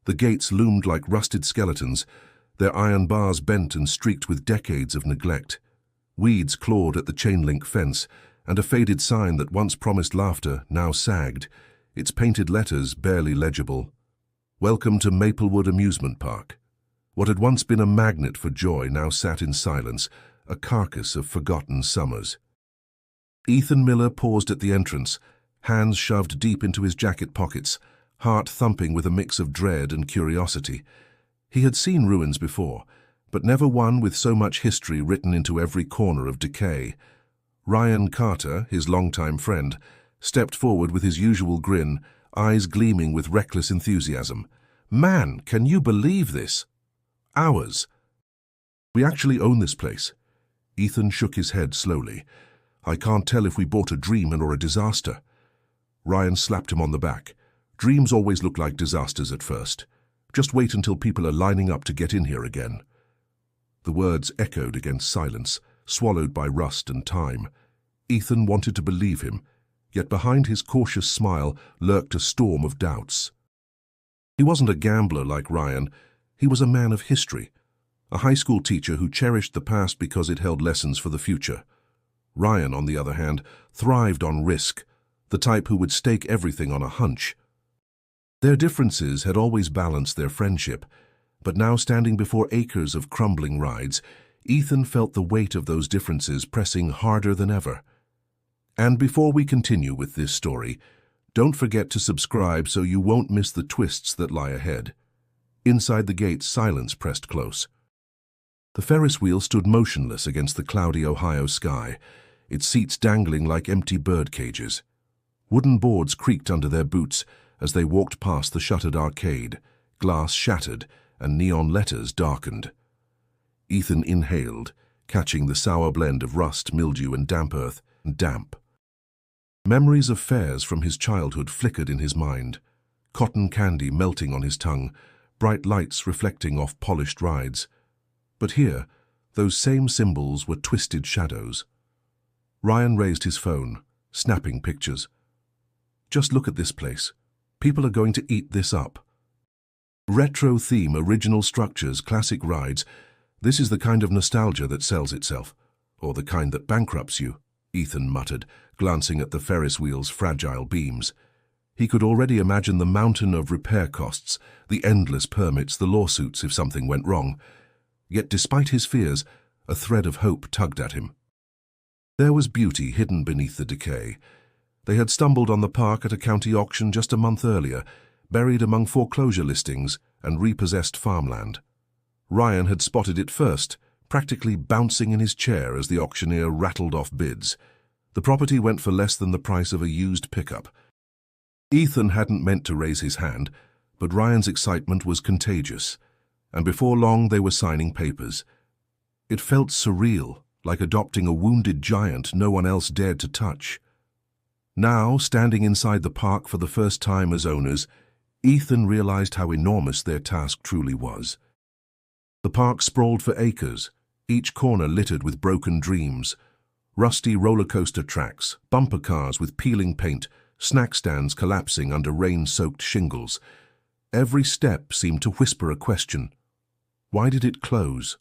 The gates loomed like rusted skeletons, their iron bars bent and streaked with decades of neglect. Weeds clawed at the chain-link fence, and a faded sign that once promised laughter now sagged, its painted letters barely legible. Welcome to Maplewood Amusement Park. What had once been a magnet for joy now sat in silence, a carcass of forgotten summers. Ethan Miller paused at the entrance, hands shoved deep into his jacket pockets, heart thumping with a mix of dread and curiosity. He had seen ruins before, but never one with so much history written into every corner of decay. Ryan Carter, his longtime friend, stepped forward with his usual grin, eyes gleaming with reckless enthusiasm. "Man, can you believe this? Ours. We actually own this place." Ethan shook his head slowly. "I can't tell if we bought a dream or a disaster." Ryan slapped him on the back. "Dreams always look like disasters at first. Just wait until people are lining up to get in here again." The words echoed against silence, swallowed by rust and time. Ethan wanted to believe him, yet behind his cautious smile lurked a storm of doubts. He wasn't a gambler like Ryan. He was a man of history, a high school teacher who cherished the past because it held lessons for the future. Ryan, on the other hand, thrived on risk, the type who would stake everything on a hunch. Their differences had always balanced their friendship, but now standing before acres of crumbling rides, Ethan felt the weight of those differences pressing harder than ever. And before we continue with this story, don't forget to subscribe so you won't miss the twists that lie ahead. Inside the gate, silence pressed close. The Ferris wheel stood motionless against the cloudy Ohio sky, its seats dangling like empty bird cages. Wooden boards creaked under their boots as they walked past the shuttered arcade, glass shattered and neon letters darkened. Ethan inhaled, catching the sour blend of rust, mildew, and damp earth. Memories of fairs from his childhood flickered in his mind, cotton candy melting on his tongue, bright lights reflecting off polished rides. But here, those same symbols were twisted shadows. Ryan raised his phone, snapping pictures. "Just look at this place. People are going to eat this up." Retro theme, original structures, classic rides. This is the kind of nostalgia that sells itself, or the kind that bankrupts you, Ethan muttered, glancing at the Ferris wheel's fragile beams. He could already imagine the mountain of repair costs, the endless permits, the lawsuits if something went wrong. Yet despite his fears, a thread of hope tugged at him. There was beauty hidden beneath the decay. They had stumbled on the park at a county auction just a month earlier, buried among foreclosure listings and repossessed farmland. Ryan had spotted it first, practically bouncing in his chair as the auctioneer rattled off bids. The property went for less than the price of a used pickup. Ethan hadn't meant to raise his hand, but Ryan's excitement was contagious, and before long they were signing papers. It felt surreal, like adopting a wounded giant no one else dared to touch. Now, standing inside the park for the first time as owners, Ethan realized how enormous their task truly was. The park sprawled for acres, each corner littered with broken dreams. Rusty roller coaster tracks, bumper cars with peeling paint, snack stands collapsing under rain-soaked shingles. Every step seemed to whisper a question. Why did it close?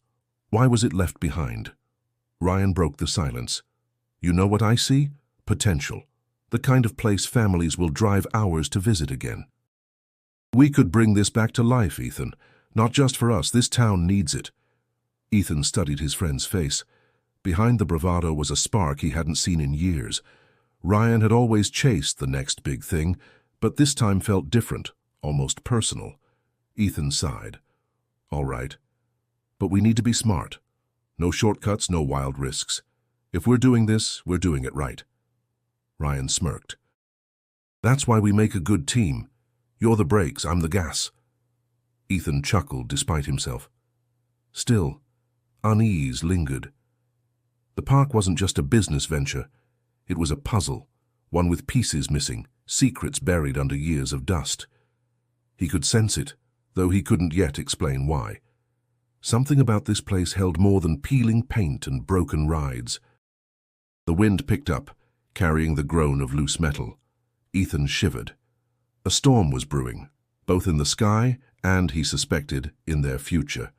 Why was it left behind? Ryan broke the silence. "You know what I see? Potential. The kind of place families will drive hours to visit again. We could bring this back to life, Ethan. Not just for us, this town needs it." Ethan studied his friend's face. Behind the bravado was a spark he hadn't seen in years. Ryan had always chased the next big thing, but this time felt different, almost personal. Ethan sighed. "All right. But we need to be smart. No shortcuts, no wild risks. If we're doing this, we're doing it right." Ryan smirked. "That's why we make a good team. You're the brakes, I'm the gas." Ethan chuckled despite himself. Still, unease lingered. The park wasn't just a business venture. It was a puzzle, one with pieces missing, secrets buried under years of dust. He could sense it, though he couldn't yet explain why. Something about this place held more than peeling paint and broken rides. The wind picked up, carrying the groan of loose metal. Ethan shivered. A storm was brewing, both in the sky and, he suspected, in their future.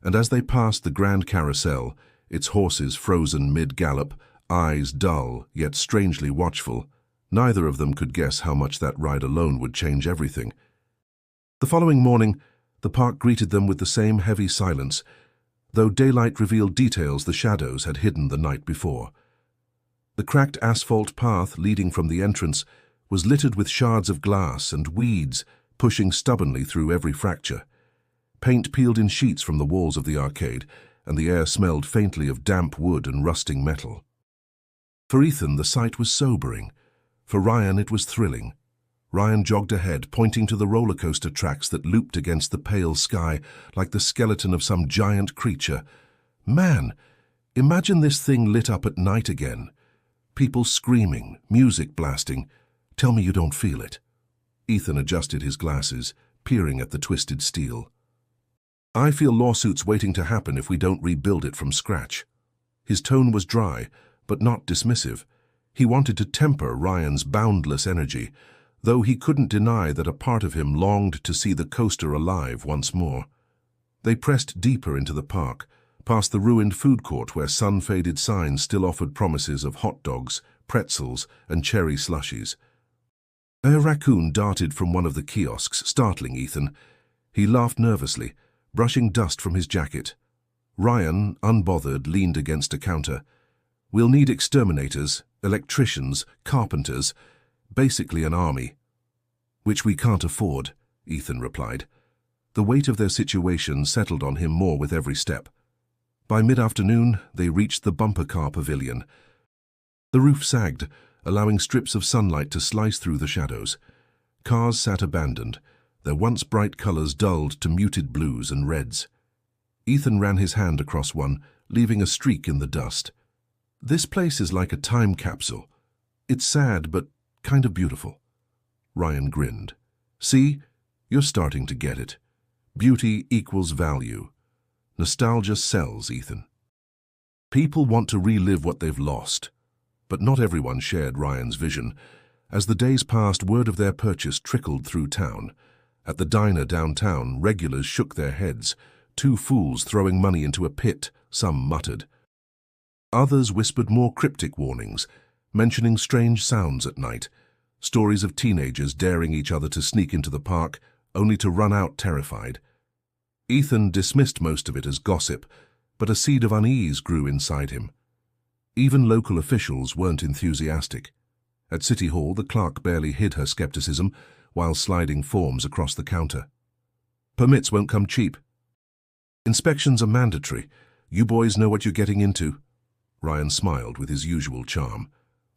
And as they passed the grand carousel, its horses frozen mid-gallop, eyes dull yet strangely watchful, neither of them could guess how much that ride alone would change everything. The following morning, the park greeted them with the same heavy silence, though daylight revealed details the shadows had hidden the night before. The cracked asphalt path leading from the entrance was littered with shards of glass and weeds pushing stubbornly through every fracture. Paint peeled in sheets from the walls of the arcade, and the air smelled faintly of damp wood and rusting metal. For Ethan, the sight was sobering. For Ryan, it was thrilling. Ryan jogged ahead, pointing to the roller coaster tracks that looped against the pale sky like the skeleton of some giant creature. Man, imagine this thing lit up at night again. People screaming, music blasting. Tell me you don't feel it. Ethan adjusted his glasses, peering at the twisted steel. I feel lawsuits waiting to happen if we don't rebuild it from scratch. His tone was dry, but not dismissive. He wanted to temper Ryan's boundless energy, though he couldn't deny that a part of him longed to see the coaster alive once more. They pressed deeper into the park, past the ruined food court where sun-faded signs still offered promises of hot dogs, pretzels, and cherry slushies. A raccoon darted from one of the kiosks, startling Ethan. He laughed nervously, brushing dust from his jacket. Ryan, unbothered, leaned against a counter. We'll need exterminators, electricians, carpenters, basically an army. Which we can't afford, Ethan replied. The weight of their situation settled on him more with every step. By mid-afternoon, they reached the bumper car pavilion. The roof sagged, allowing strips of sunlight to slice through the shadows. Cars sat abandoned, their once bright colors dulled to muted blues and reds. Ethan ran his hand across one, leaving a streak in the dust. This place is like a time capsule. It's sad, but kind of beautiful. Ryan grinned. See, you're starting to get it. Beauty equals value. Nostalgia sells, Ethan. People want to relive what they've lost. But not everyone shared Ryan's vision. As the days passed, word of their purchase trickled through town. At the diner downtown, regulars shook their heads, two fools throwing money into a pit, some muttered. Others whispered more cryptic warnings, mentioning strange sounds at night, stories of teenagers daring each other to sneak into the park, only to run out terrified. Ethan dismissed most of it as gossip, but a seed of unease grew inside him. Even local officials weren't enthusiastic. At City Hall, the clerk barely hid her skepticism while sliding forms across the counter. Permits won't come cheap. Inspections are mandatory. You boys know what you're getting into. Ryan smiled with his usual charm.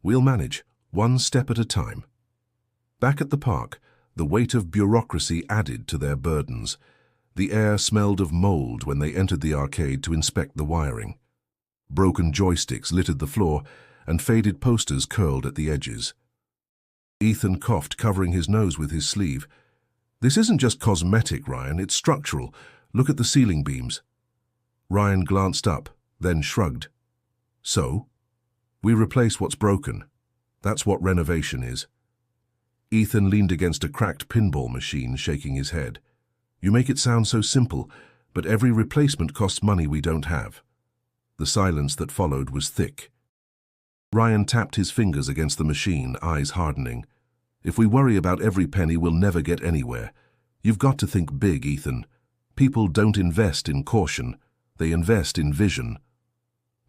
We'll manage, one step at a time. Back at the park, the weight of bureaucracy added to their burdens. The air smelled of mold when they entered the arcade to inspect the wiring. Broken joysticks littered the floor, and faded posters curled at the edges. Ethan coughed, covering his nose with his sleeve. This isn't just cosmetic, Ryan, it's structural. Look at the ceiling beams. Ryan glanced up, then shrugged. So? We replace what's broken. That's what renovation is. Ethan leaned against a cracked pinball machine, shaking his head. You make it sound so simple, but every replacement costs money we don't have. The silence that followed was thick. Ryan tapped his fingers against the machine, eyes hardening. If we worry about every penny, we'll never get anywhere. You've got to think big, Ethan. People don't invest in caution. They invest in vision.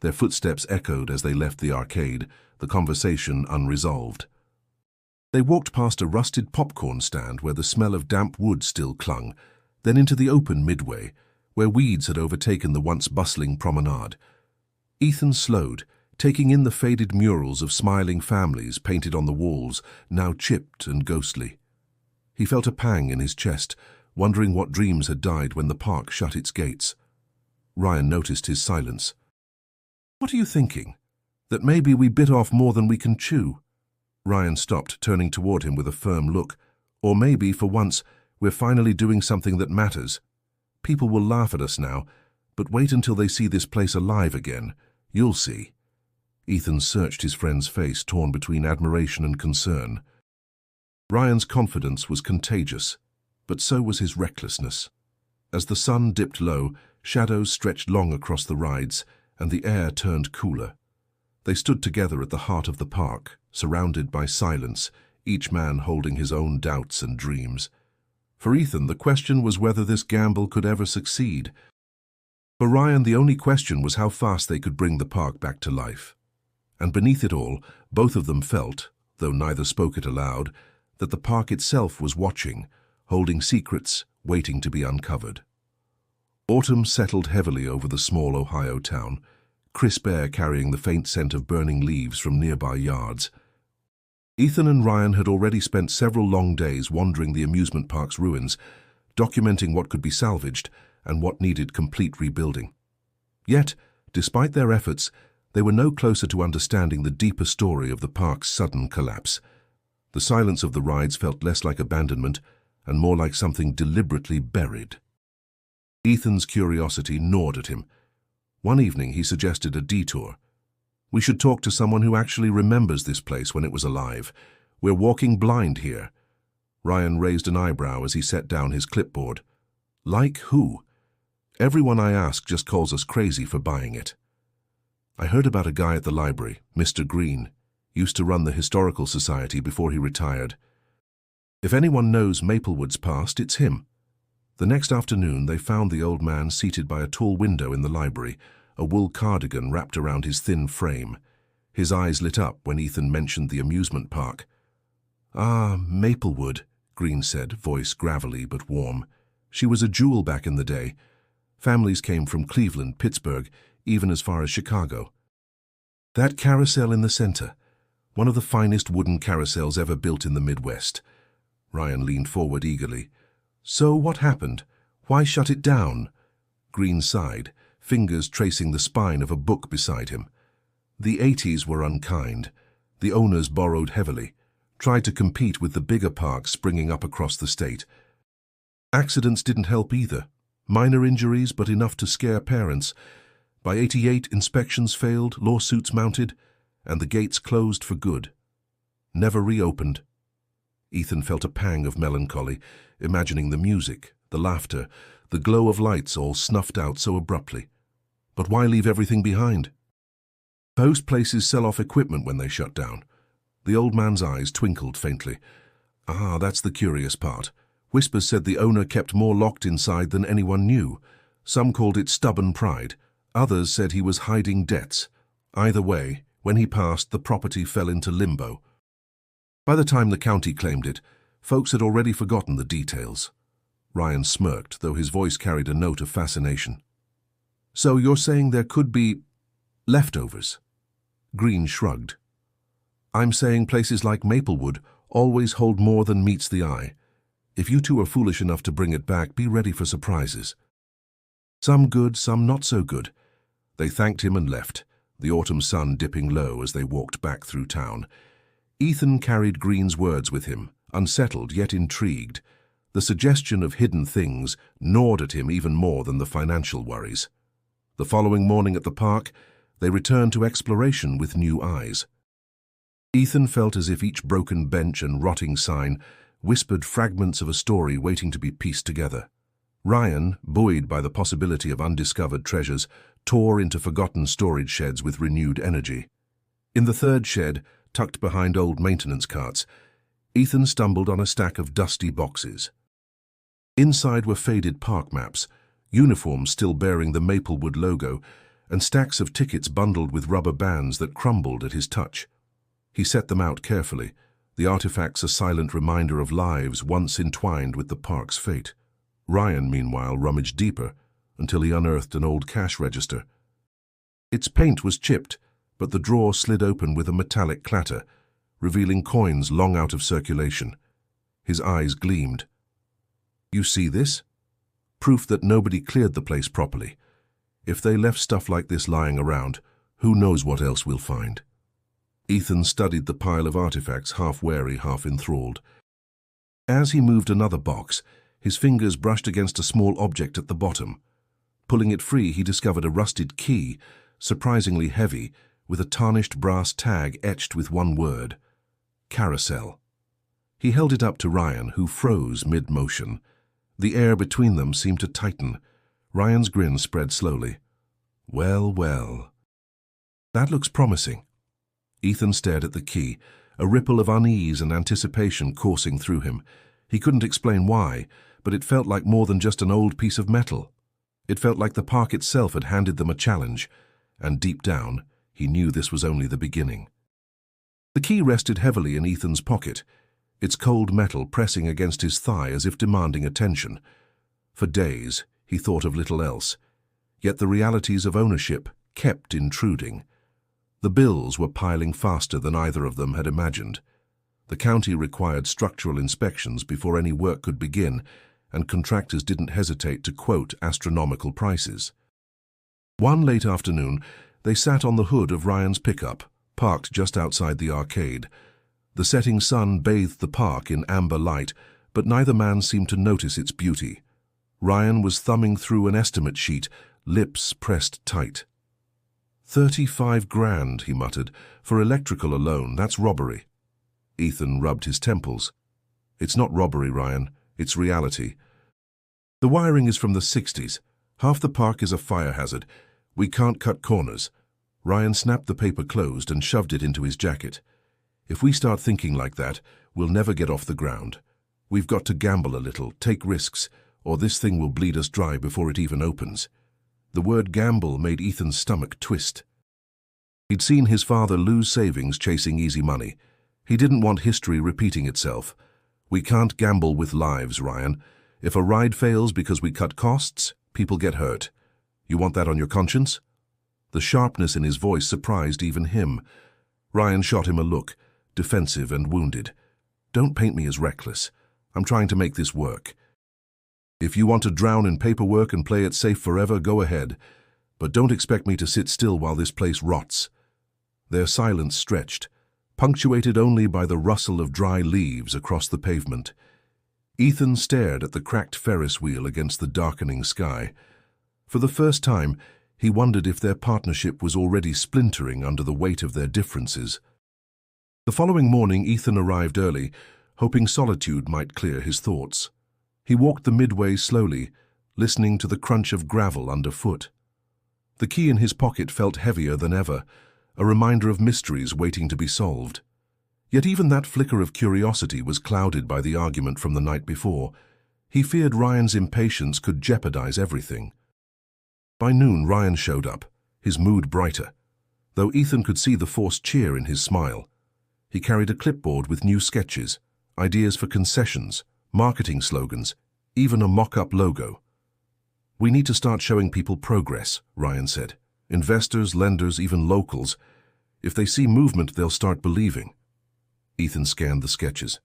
Their footsteps echoed as they left the arcade, the conversation unresolved. They walked past a rusted popcorn stand where the smell of damp wood still clung, then into the open midway, where weeds had overtaken the once bustling promenade. Ethan slowed, taking in the faded murals of smiling families painted on the walls, now chipped and ghostly. He felt a pang in his chest, wondering what dreams had died when the park shut its gates. Ryan noticed his silence. What are you thinking? That maybe we bit off more than we can chew? Ryan stopped, turning toward him with a firm look. Or maybe, for once, we're finally doing something that matters. People will laugh at us now, but wait until they see this place alive again. You'll see. Ethan searched his friend's face, torn between admiration and concern. Ryan's confidence was contagious, but so was his recklessness. As the sun dipped low, shadows stretched long across the rides, and the air turned cooler. They stood together at the heart of the park, surrounded by silence, each man holding his own doubts and dreams. For Ethan, the question was whether this gamble could ever succeed. For Ryan, the only question was how fast they could bring the park back to life. And beneath it all, both of them felt, though neither spoke it aloud, that the park itself was watching, holding secrets, waiting to be uncovered. Autumn settled heavily over the small Ohio town, crisp air carrying the faint scent of burning leaves from nearby yards. Ethan and Ryan had already spent several long days wandering the amusement park's ruins, documenting what could be salvaged and what needed complete rebuilding. Yet, despite their efforts, they were no closer to understanding the deeper story of the park's sudden collapse. The silence of the rides felt less like abandonment and more like something deliberately buried. Ethan's curiosity gnawed at him. One evening he suggested a detour. "We should talk to someone who actually remembers this place when it was alive. We're walking blind here." Ryan raised an eyebrow as he set down his clipboard. "Like who? Everyone I ask just calls us crazy for buying it." "I heard about a guy at the library, Mr. Green. Used to run the Historical Society before he retired. If anyone knows Maplewood's past, it's him." The next afternoon they found the old man seated by a tall window in the library, a wool cardigan wrapped around his thin frame. His eyes lit up when Ethan mentioned the amusement park. "Ah, Maplewood," Green said, voice gravelly but warm. "She was a jewel back in the day. Families came from Cleveland, Pittsburgh, even as far as Chicago. That carousel in the center, one of the finest wooden carousels ever built in the Midwest." Ryan leaned forward eagerly. "So what happened? Why shut it down?" Green sighed, fingers tracing the spine of a book beside him. "The 80s were unkind. The owners borrowed heavily, tried to compete with the bigger parks springing up across the state. Accidents didn't help either. Minor injuries, but enough to scare parents. By '88, inspections failed, lawsuits mounted, and the gates closed for good. Never reopened." Ethan felt a pang of melancholy, imagining the music, the laughter, the glow of lights all snuffed out so abruptly. But why leave everything behind? Most places sell off equipment when they shut down. The old man's eyes twinkled faintly. "Ah, that's the curious part. Whispers said the owner kept more locked inside than anyone knew. Some called it stubborn pride. Others said he was hiding debts. Either way, when he passed, the property fell into limbo. By the time the county claimed it, folks had already forgotten the details." Ryan smirked, though his voice carried a note of fascination. "So you're saying there could be leftovers?" Green shrugged. "I'm saying places like Maplewood always hold more than meets the eye. If you two are foolish enough to bring it back, be ready for surprises. Some good, some not so good." They thanked him and left, the autumn sun dipping low as they walked back through town. Ethan carried Green's words with him, unsettled yet intrigued. The suggestion of hidden things gnawed at him even more than the financial worries. The following morning at the park, they returned to exploration with new eyes. Ethan felt as if each broken bench and rotting sign whispered fragments of a story waiting to be pieced together. Ryan, buoyed by the possibility of undiscovered treasures, tore into forgotten storage sheds with renewed energy. In the third shed, tucked behind old maintenance carts, Ethan stumbled on a stack of dusty boxes. Inside were faded park maps, uniforms still bearing the Maplewood logo, and stacks of tickets bundled with rubber bands that crumbled at his touch. He set them out carefully, the artifacts a silent reminder of lives once entwined with the park's fate. Ryan, meanwhile, rummaged deeper until he unearthed an old cash register. Its paint was chipped, but the drawer slid open with a metallic clatter, revealing coins long out of circulation. His eyes gleamed. "You see this? Proof that nobody cleared the place properly. If they left stuff like this lying around, who knows what else we'll find." Ethan studied the pile of artifacts, half wary, half enthralled. As he moved another box, his fingers brushed against a small object at the bottom. Pulling it free, he discovered a rusted key, surprisingly heavy, with a tarnished brass tag etched with one word: Carousel. He held it up to Ryan, who froze mid-motion. The air between them seemed to tighten. Ryan's grin spread slowly. Well, well. That looks promising. Ethan stared at the key, a ripple of unease and anticipation coursing through him. He couldn't explain why, but it felt like more than just an old piece of metal. It felt like the park itself had handed them a challenge, and deep down, he knew this was only the beginning. The key rested heavily in Ethan's pocket, its cold metal pressing against his thigh as if demanding attention. For days, he thought of little else, yet the realities of ownership kept intruding. The bills were piling faster than either of them had imagined. The county required structural inspections before any work could begin, and contractors didn't hesitate to quote astronomical prices. One late afternoon, they sat on the hood of Ryan's pickup, parked just outside the arcade. The setting sun bathed the park in amber light, but neither man seemed to notice its beauty. Ryan was thumbing through an estimate sheet, lips pressed tight. 35 grand, he muttered. For electrical alone, that's robbery. Ethan rubbed his temples. It's not robbery, Ryan. It's reality. The wiring is from the 60s. Half the park is a fire hazard. We can't cut corners. Ryan snapped the paper closed and shoved it into his jacket. If we start thinking like that, we'll never get off the ground. We've got to gamble a little, take risks, or this thing will bleed us dry before it even opens. The word gamble made Ethan's stomach twist. He'd seen his father lose savings chasing easy money. He didn't want history repeating itself. We can't gamble with lives, Ryan. If a ride fails because we cut costs, people get hurt. You want that on your conscience? The sharpness in his voice surprised even him. Ryan shot him a look, defensive and wounded. Don't paint me as reckless. I'm trying to make this work. If you want to drown in paperwork and play it safe forever, go ahead. But don't expect me to sit still while this place rots. Their silence stretched, punctuated only by the rustle of dry leaves across the pavement. Ethan stared at the cracked Ferris wheel against the darkening sky. For the first time, he wondered if their partnership was already splintering under the weight of their differences. The following morning, Ethan arrived early, hoping solitude might clear his thoughts. He walked the midway slowly, listening to the crunch of gravel underfoot. The key in his pocket felt heavier than ever, a reminder of mysteries waiting to be solved. Yet even that flicker of curiosity was clouded by the argument from the night before. He feared Ryan's impatience could jeopardize everything. By noon, Ryan showed up, his mood brighter, though Ethan could see the forced cheer in his smile. He carried a clipboard with new sketches, ideas for concessions, marketing slogans, even a mock-up logo. We need to start showing people progress, Ryan said. Investors, lenders, even locals. If they see movement, they'll start believing. Ethan scanned the sketches.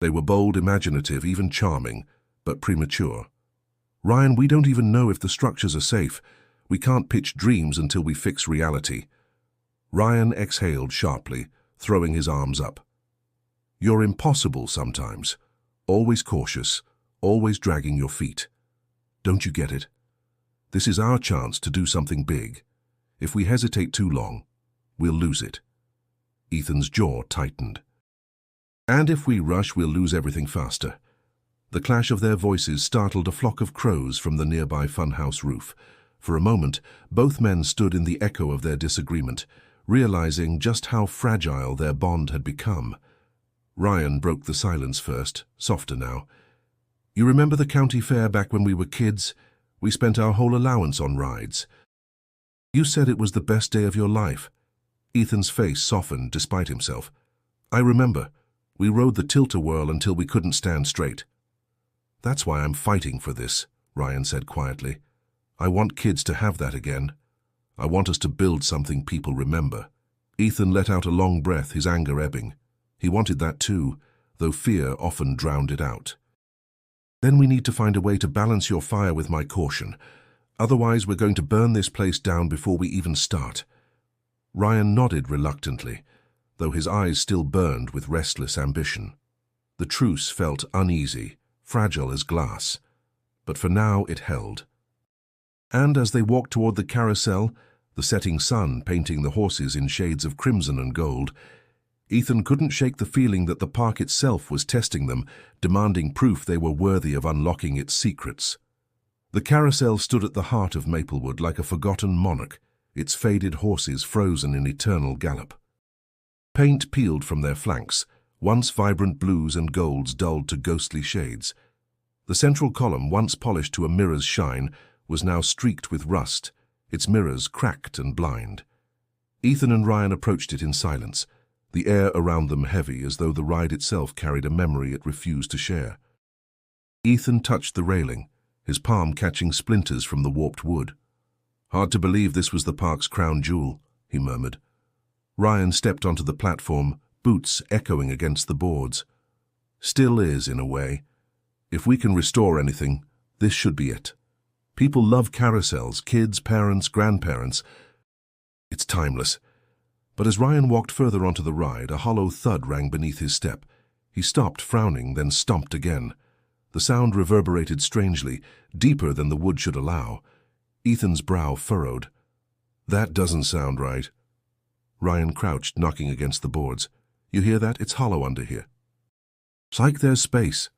They were bold, imaginative, even charming, but premature. Ryan, we don't even know if the structures are safe. We can't pitch dreams until we fix reality. Ryan exhaled sharply, throwing his arms up. You're impossible sometimes. Always cautious, always dragging your feet. Don't you get it? This is our chance to do something big. If we hesitate too long, we'll lose it. Ethan's jaw tightened. And if we rush, we'll lose everything faster. The clash of their voices startled a flock of crows from the nearby funhouse roof. For a moment, both men stood in the echo of their disagreement, realizing just how fragile their bond had become. Ryan broke the silence first, softer now. You remember the county fair back when we were kids? We spent our whole allowance on rides. You said it was the best day of your life. Ethan's face softened despite himself. I remember. We rode the tilt-a-whirl until we couldn't stand straight. That's why I'm fighting for this, Ryan said quietly. I want kids to have that again. I want us to build something people remember. Ethan let out a long breath, his anger ebbing. He wanted that too, though fear often drowned it out. Then we need to find a way to balance your fire with my caution. Otherwise, we're going to burn this place down before we even start. Ryan nodded reluctantly, though his eyes still burned with restless ambition. The truce felt uneasy, fragile as glass, but for now it held. And as they walked toward the carousel, the setting sun painting the horses in shades of crimson and gold, Ethan couldn't shake the feeling that the park itself was testing them, demanding proof they were worthy of unlocking its secrets. The carousel stood at the heart of Maplewood like a forgotten monarch, its faded horses frozen in eternal gallop. Paint peeled from their flanks, once vibrant blues and golds dulled to ghostly shades. The central column, once polished to a mirror's shine, was now streaked with rust, its mirrors cracked and blind. Ethan and Ryan approached it in silence, the air around them heavy as though the ride itself carried a memory it refused to share. Ethan touched the railing, his palm catching splinters from the warped wood. "Hard to believe this was the park's crown jewel," he murmured. Ryan stepped onto the platform, boots echoing against the boards. "Still is, in a way. If we can restore anything, this should be it. People love carousels, kids, parents, grandparents. It's timeless." But as Ryan walked further onto the ride, a hollow thud rang beneath his step. He stopped, frowning, then stomped again. The sound reverberated strangely, deeper than the wood should allow. Ethan's brow furrowed. "That doesn't sound right." Ryan crouched, knocking against the boards. "You hear that? It's hollow under here." "It's like there's space."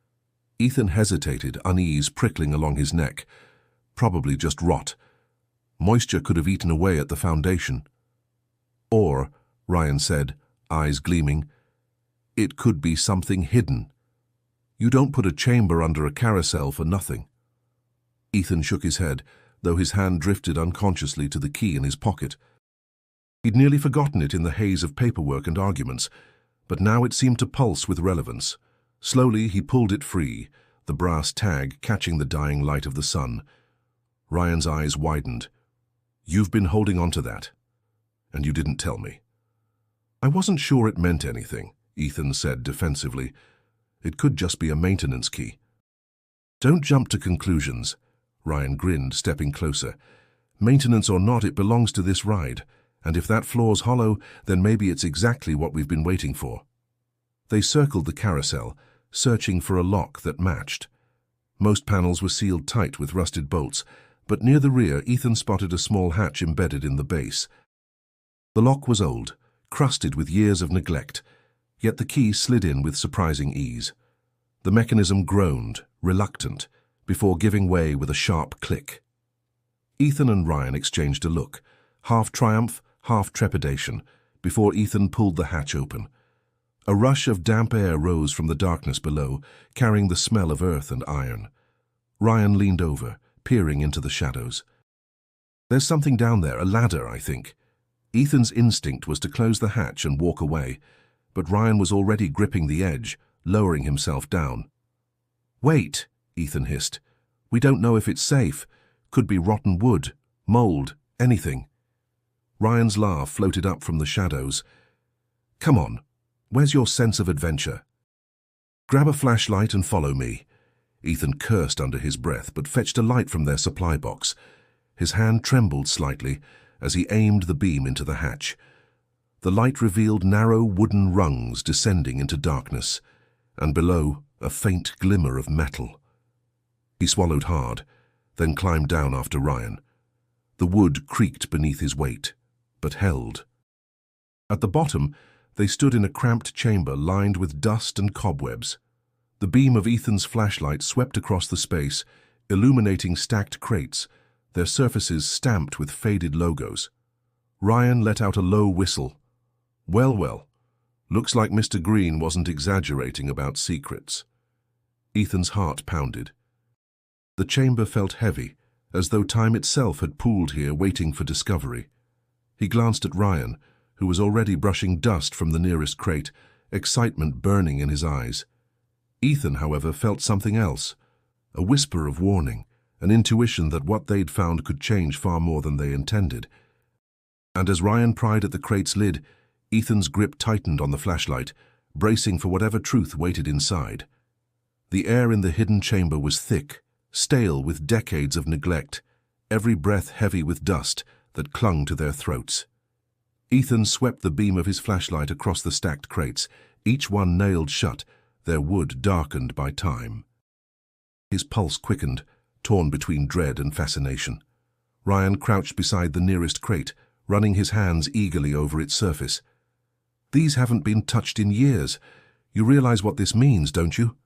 Ethan hesitated, unease prickling along his neck. Probably just rot. Moisture could have eaten away at the foundation. "Or," Ryan said, eyes gleaming, "it could be something hidden. You don't put a chamber under a carousel for nothing." Ethan shook his head, though his hand drifted unconsciously to the key in his pocket. He'd nearly forgotten it in the haze of paperwork and arguments, but now it seemed to pulse with relevance. Slowly he pulled it free, the brass tag catching the dying light of the sun. Ryan's eyes widened. "You've been holding on to that, and you didn't tell me." "I wasn't sure it meant anything," Ethan said defensively. "It could just be a maintenance key." "Don't jump to conclusions," Ryan grinned, stepping closer. "Maintenance or not, it belongs to this ride, and if that floor's hollow, then maybe it's exactly what we've been waiting for." They circled the carousel, searching for a lock that matched. Most panels were sealed tight with rusted bolts, but near the rear Ethan spotted a small hatch embedded in the base. The lock was old, crusted with years of neglect, yet the key slid in with surprising ease. The mechanism groaned, reluctant, before giving way with a sharp click. Ethan and Ryan exchanged a look, half triumph, half trepidation, before Ethan pulled the hatch open. A rush of damp air rose from the darkness below, carrying the smell of earth and iron. Ryan leaned over, peering into the shadows. "There's something down there, a ladder, I think." Ethan's instinct was to close the hatch and walk away, but Ryan was already gripping the edge, lowering himself down. "Wait," Ethan hissed. "We don't know if it's safe. Could be rotten wood, mold, anything." Ryan's laugh floated up from the shadows. "Come on, where's your sense of adventure?" "Grab a flashlight and follow me." Ethan cursed under his breath, but fetched a light from their supply box. His hand trembled slightly as he aimed the beam into the hatch. The light revealed narrow wooden rungs descending into darkness, and below a faint glimmer of metal. He swallowed hard, then climbed down after Ryan. The wood creaked beneath his weight, but held. At the bottom, they stood in a cramped chamber lined with dust and cobwebs. The beam of Ethan's flashlight swept across the space, illuminating stacked crates, their surfaces stamped with faded logos. Ryan let out a low whistle. Well, looks like Mr. Green wasn't exaggerating about secrets." Ethan's heart pounded. The chamber felt heavy, as though time itself had pooled here waiting for discovery. He glanced at Ryan, who was already brushing dust from the nearest crate, excitement burning in his eyes. Ethan, however, felt something else, a whisper of warning, an intuition that what they'd found could change far more than they intended. And as Ryan pried at the crate's lid, Ethan's grip tightened on the flashlight, bracing for whatever truth waited inside. The air in the hidden chamber was thick, stale with decades of neglect, every breath heavy with dust that clung to their throats. Ethan swept the beam of his flashlight across the stacked crates, each one nailed shut, their wood darkened by time. His pulse quickened, torn between dread and fascination. Ryan crouched beside the nearest crate, running his hands eagerly over its surface. These haven't been touched in years. You realize what this means, don't you?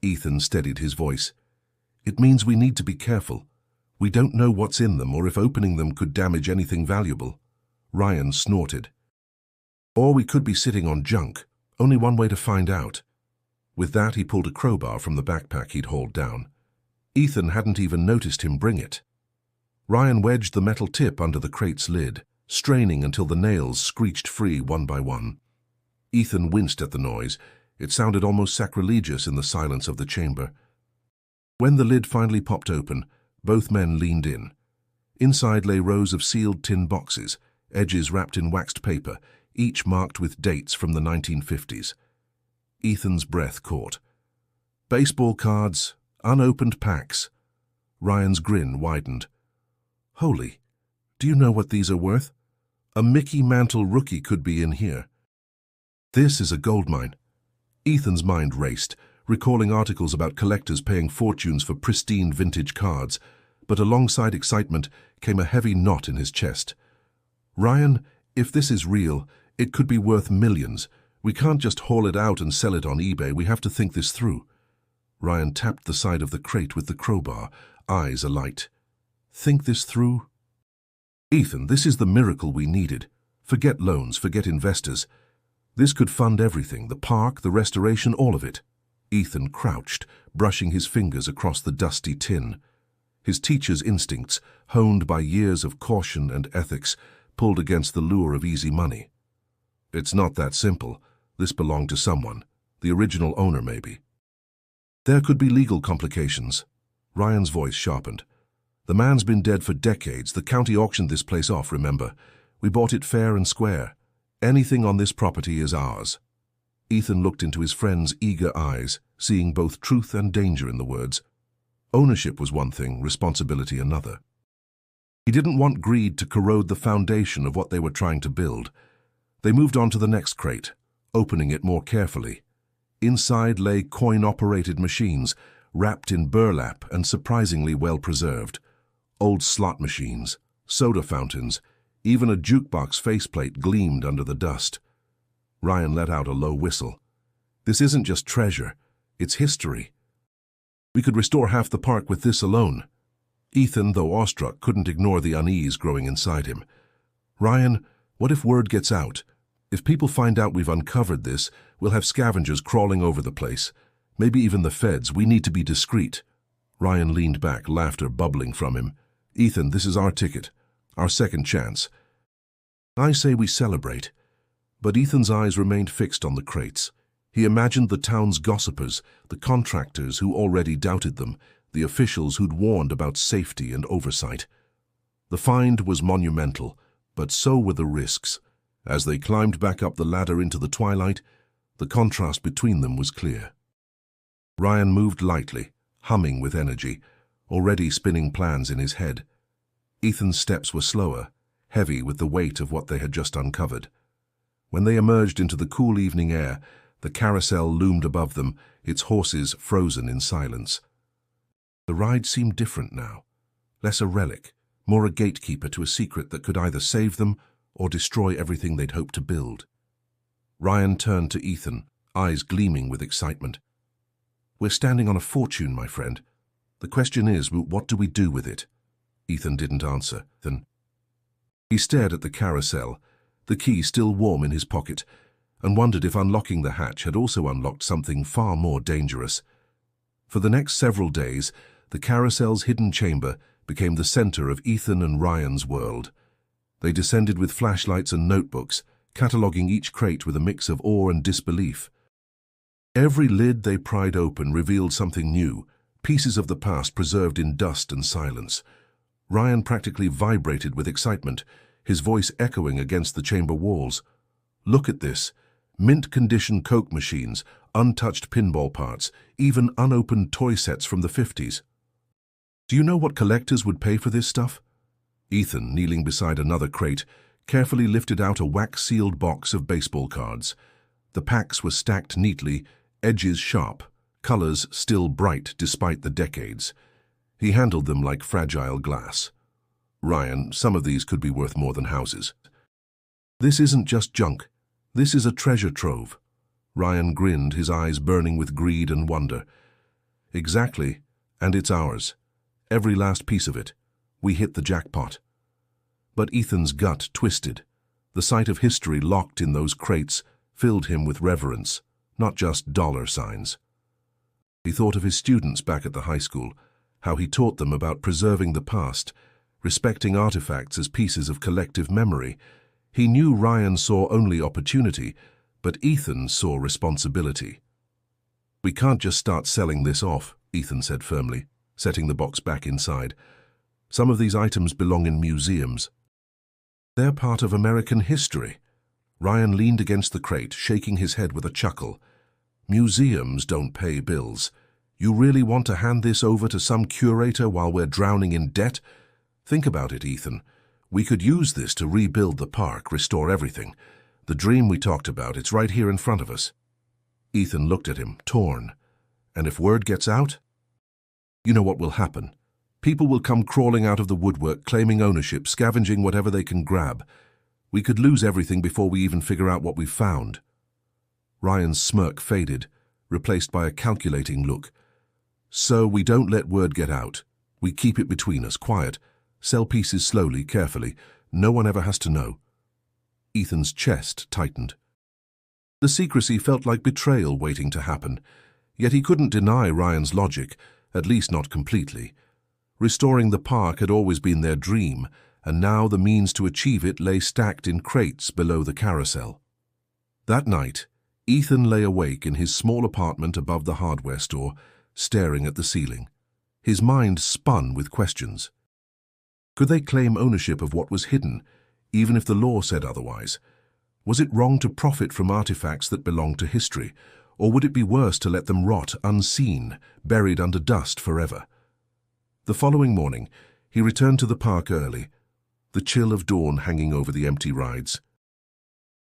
Ethan steadied his voice. It means we need to be careful. We don't know what's in them or if opening them could damage anything valuable. Ryan snorted. Or we could be sitting on junk. Only one way to find out. With that, he pulled a crowbar from the backpack he'd hauled down. Ethan hadn't even noticed him bring it. Ryan wedged the metal tip under the crate's lid, straining until the nails screeched free one by one. Ethan winced at the noise. It sounded almost sacrilegious in the silence of the chamber. When the lid finally popped open, both men leaned in. Inside lay rows of sealed tin boxes, edges wrapped in waxed paper, each marked with dates from the 1950s. Ethan's breath caught. Baseball cards, unopened packs. Ryan's grin widened. Holy, do you know what these are worth? A Mickey Mantle rookie could be in here. This is a goldmine. Ethan's mind raced, recalling articles about collectors paying fortunes for pristine vintage cards, but alongside excitement came a heavy knot in his chest. Ryan, if this is real, it could be worth millions. We can't just haul it out and sell it on eBay. We have to think this through. Ryan tapped the side of the crate with the crowbar, eyes alight. Think this through? Ethan, this is the miracle we needed. Forget loans, forget investors. This could fund everything, the park, the restoration, all of it. Ethan crouched, brushing his fingers across the dusty tin. His teacher's instincts, honed by years of caution and ethics, pulled against the lure of easy money. It's not that simple. This belonged to someone. The original owner, maybe. There could be legal complications. Ryan's voice sharpened. The man's been dead for decades. The county auctioned this place off, remember? We bought it fair and square. Anything on this property is ours. Ethan looked into his friend's eager eyes, seeing both truth and danger in the words. Ownership was one thing, responsibility another. He didn't want greed to corrode the foundation of what they were trying to build. They moved on to the next crate, opening it more carefully. Inside lay coin-operated machines, wrapped in burlap and surprisingly well-preserved. Old slot machines, soda fountains, even a jukebox faceplate gleamed under the dust. Ryan let out a low whistle. This isn't just treasure, it's history. We could restore half the park with this alone. Ethan, though awestruck, couldn't ignore the unease growing inside him. Ryan, what if word gets out? If people find out we've uncovered this, we'll have scavengers crawling over the place. Maybe even the feds. We need to be discreet. Ryan leaned back, laughter bubbling from him. Ethan, this is our ticket, our second chance. I say we celebrate. But Ethan's eyes remained fixed on the crates. He imagined the town's gossipers, the contractors who already doubted them, the officials who'd warned about safety and oversight. The find was monumental, but so were the risks. As they climbed back up the ladder into the twilight, the contrast between them was clear. Ryan moved lightly, humming with energy, already spinning plans in his head. Ethan's steps were slower, heavy with the weight of what they had just uncovered. When they emerged into the cool evening air, the carousel loomed above them, its horses frozen in silence. The ride seemed different now, less a relic, more a gatekeeper to a secret that could either save them or destroy everything they'd hoped to build. Ryan turned to Ethan, eyes gleaming with excitement. We're standing on a fortune, my friend. The question is, what do we do with it? Ethan didn't answer. Then he stared at the carousel, the key still warm in his pocket, and wondered if unlocking the hatch had also unlocked something far more dangerous. For the next several days, the carousel's hidden chamber became the center of Ethan and Ryan's world. They descended with flashlights and notebooks, cataloging each crate with a mix of awe and disbelief. Every lid they pried open revealed something new, pieces of the past preserved in dust and silence. Ryan practically vibrated with excitement, his voice echoing against the chamber walls. Look at this. Mint-condition Coke machines, untouched pinball parts, even unopened toy sets from the 50s. Do you know what collectors would pay for this stuff? Ethan, kneeling beside another crate, carefully lifted out a wax-sealed box of baseball cards. The packs were stacked neatly, edges sharp, colors still bright despite the decades. He handled them like fragile glass. Ryan, some of these could be worth more than houses. This isn't just junk. This is a treasure trove. Ryan grinned, his eyes burning with greed and wonder. Exactly, and it's ours. Every last piece of it. We hit the jackpot. But Ethan's gut twisted. The sight of history locked in those crates filled him with reverence, not just dollar signs. He thought of his students back at the high school, how he taught them about preserving the past, respecting artifacts as pieces of collective memory. He knew Ryan saw only opportunity, but Ethan saw responsibility. "We can't just start selling this off," Ethan said firmly, setting the box back inside. "Some of these items belong in museums. They're part of American history." Ryan leaned against the crate, shaking his head with a chuckle. "Museums don't pay bills. You really want to hand this over to some curator while we're drowning in debt? Think about it, Ethan. We could use this to rebuild the park, restore everything. The dream we talked about, it's right here in front of us." Ethan looked at him, torn. "And if word gets out? You know what will happen. People will come crawling out of the woodwork, claiming ownership, scavenging whatever they can grab. We could lose everything before we even figure out what we've found." Ryan's smirk faded, replaced by a calculating look. "So we don't let word get out. We keep it between us, quiet. Sell pieces slowly, carefully. No one ever has to know." Ethan's chest tightened. The secrecy felt like betrayal waiting to happen, yet he couldn't deny Ryan's logic, at least not completely. Restoring the park had always been their dream, and now the means to achieve it lay stacked in crates below the carousel. That night, Ethan lay awake in his small apartment above the hardware store, staring at the ceiling. His mind spun with questions. Could they claim ownership of what was hidden, even if the law said otherwise? Was it wrong to profit from artifacts that belonged to history, or would it be worse to let them rot unseen, buried under dust forever? The following morning, he returned to the park early, the chill of dawn hanging over the empty rides.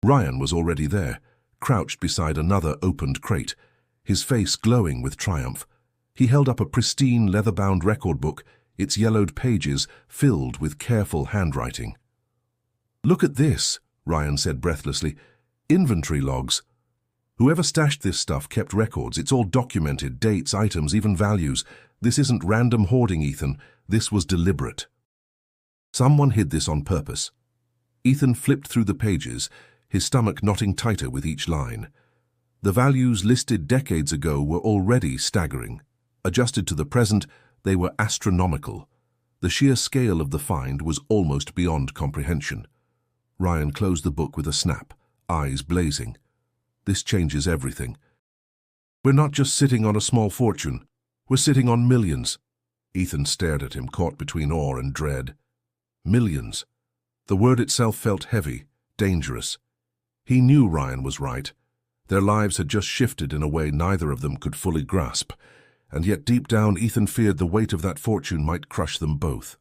Ryan was already there, crouched beside another opened crate, his face glowing with triumph. He held up a pristine leather-bound record book, its yellowed pages filled with careful handwriting. "Look at this," Ryan said breathlessly. "Inventory logs. Whoever stashed this stuff kept records. It's all documented, dates, items, even values. This isn't random hoarding, Ethan. This was deliberate. Someone hid this on purpose." Ethan flipped through the pages, his stomach knotting tighter with each line. The values listed decades ago were already staggering. Adjusted to the present, they were astronomical. The sheer scale of the find was almost beyond comprehension. Ryan closed the book with a snap, eyes blazing. "This changes everything. We're not just sitting on a small fortune. We're sitting on millions." Ethan stared at him, caught between awe and dread. Millions. The word itself felt heavy, dangerous. He knew Ryan was right. Their lives had just shifted in a way neither of them could fully grasp, and yet deep down Ethan feared the weight of that fortune might crush them both.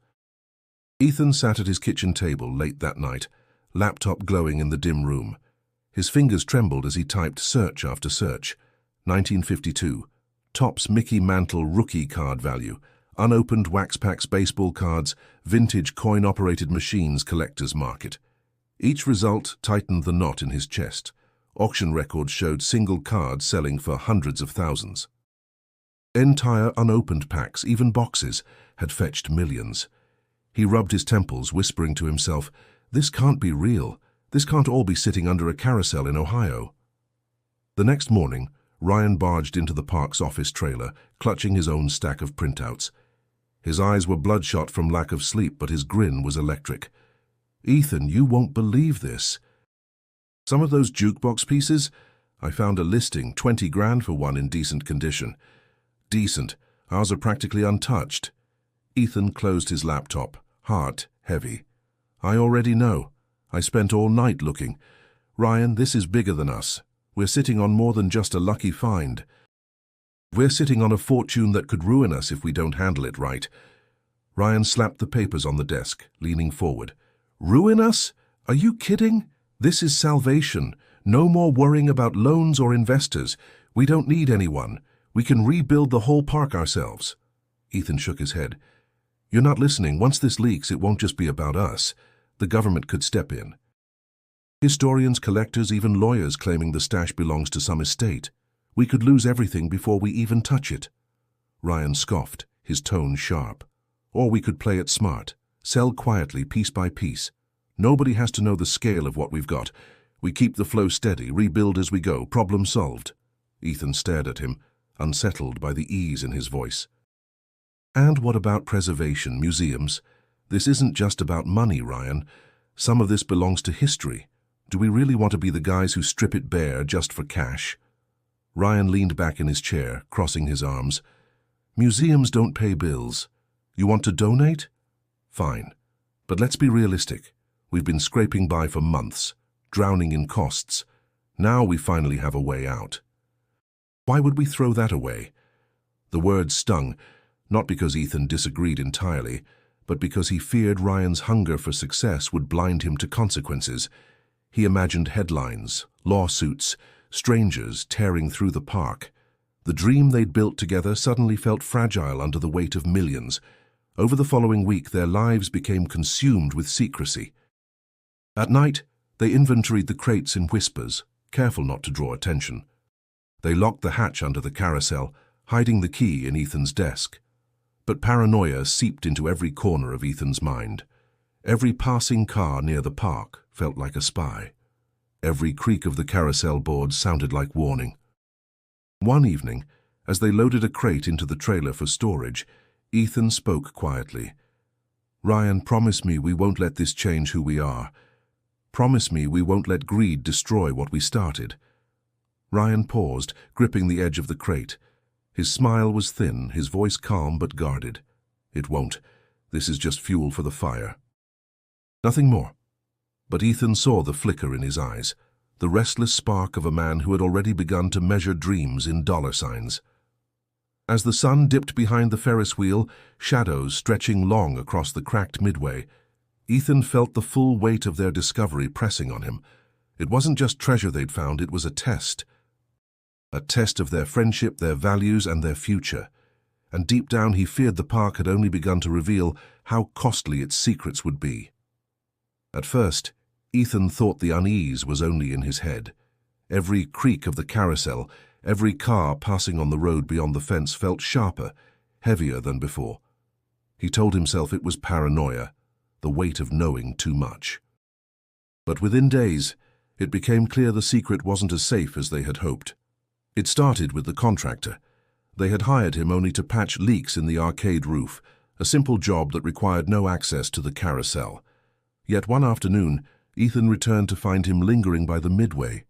Ethan sat at his kitchen table late that night, laptop glowing in the dim room. His fingers trembled as he typed search after search. 1952. Topps Mickey Mantle rookie card value. Unopened Wax Packs baseball cards. Vintage coin-operated machines collector's market. Each result tightened the knot in his chest. Auction records showed single cards selling for hundreds of thousands. Entire unopened packs, even boxes, had fetched millions. He rubbed his temples, whispering to himself, "This can't be real. This can't all be sitting under a carousel in Ohio." The next morning, Ryan barged into the park's office trailer, clutching his own stack of printouts. His eyes were bloodshot from lack of sleep, but his grin was electric. "Ethan, you won't believe this. Some of those jukebox pieces? I found a listing, 20 grand for one in decent condition." "Decent. Ours are practically untouched." Ethan closed his laptop, heart heavy. "I already know. I spent all night looking. Ryan, this is bigger than us. We're sitting on more than just a lucky find. We're sitting on a fortune that could ruin us if we don't handle it right." Ryan slapped the papers on the desk, leaning forward. "Ruin us? Are you kidding? This is salvation. No more worrying about loans or investors. We don't need anyone. We can rebuild the whole park ourselves." Ethan shook his head. "You're not listening. Once this leaks, it won't just be about us. The government could step in." Historians, collectors, even lawyers claiming the stash belongs to some estate. We could lose everything before we even touch it. Ryan scoffed, his tone sharp. Or we could play it smart, sell quietly, piece by piece. Nobody has to know the scale of what we've got. We keep the flow steady, rebuild as we go, problem solved. Ethan stared at him, unsettled by the ease in his voice. And what about preservation, museums? This isn't just about money, Ryan. Some of this belongs to history. Do we really want to be the guys who strip it bare just for cash? Ryan leaned back in his chair, crossing his arms. Museums don't pay bills. You want to donate? Fine. But let's be realistic. We've been scraping by for months, drowning in costs. Now we finally have a way out. Why would we throw that away? The words stung, not because Ethan disagreed entirely, but because he feared Ryan's hunger for success would blind him to consequences. He imagined headlines, lawsuits, strangers tearing through the park. The dream they'd built together suddenly felt fragile under the weight of millions. Over the following week, their lives became consumed with secrecy. At night, they inventoried the crates in whispers, careful not to draw attention. They locked the hatch under the carousel, hiding the key in Ethan's desk. But paranoia seeped into every corner of Ethan's mind. Every passing car near the park felt like a spy. Every creak of the carousel board sounded like warning. One evening, as they loaded a crate into the trailer for storage, Ethan spoke quietly. Ryan, promise me we won't let this change who we are. Promise me we won't let greed destroy what we started. Ryan paused, gripping the edge of the crate. His smile was thin, his voice calm but guarded. It won't. This is just fuel for the fire. Nothing more. But Ethan saw the flicker in his eyes, the restless spark of a man who had already begun to measure dreams in dollar signs. As the sun dipped behind the Ferris wheel, shadows stretching long across the cracked midway, Ethan felt the full weight of their discovery pressing on him. It wasn't just treasure they'd found, it was a test. A test of their friendship, their values, and their future. And deep down he feared the park had only begun to reveal how costly its secrets would be. At first, Ethan thought the unease was only in his head. Every creak of the carousel, every car passing on the road beyond the fence felt sharper, heavier than before. He told himself it was paranoia, the weight of knowing too much. But within days, it became clear the secret wasn't as safe as they had hoped. It started with the contractor. They had hired him only to patch leaks in the arcade roof, a simple job that required no access to the carousel. Yet one afternoon, Ethan returned to find him lingering by the midway,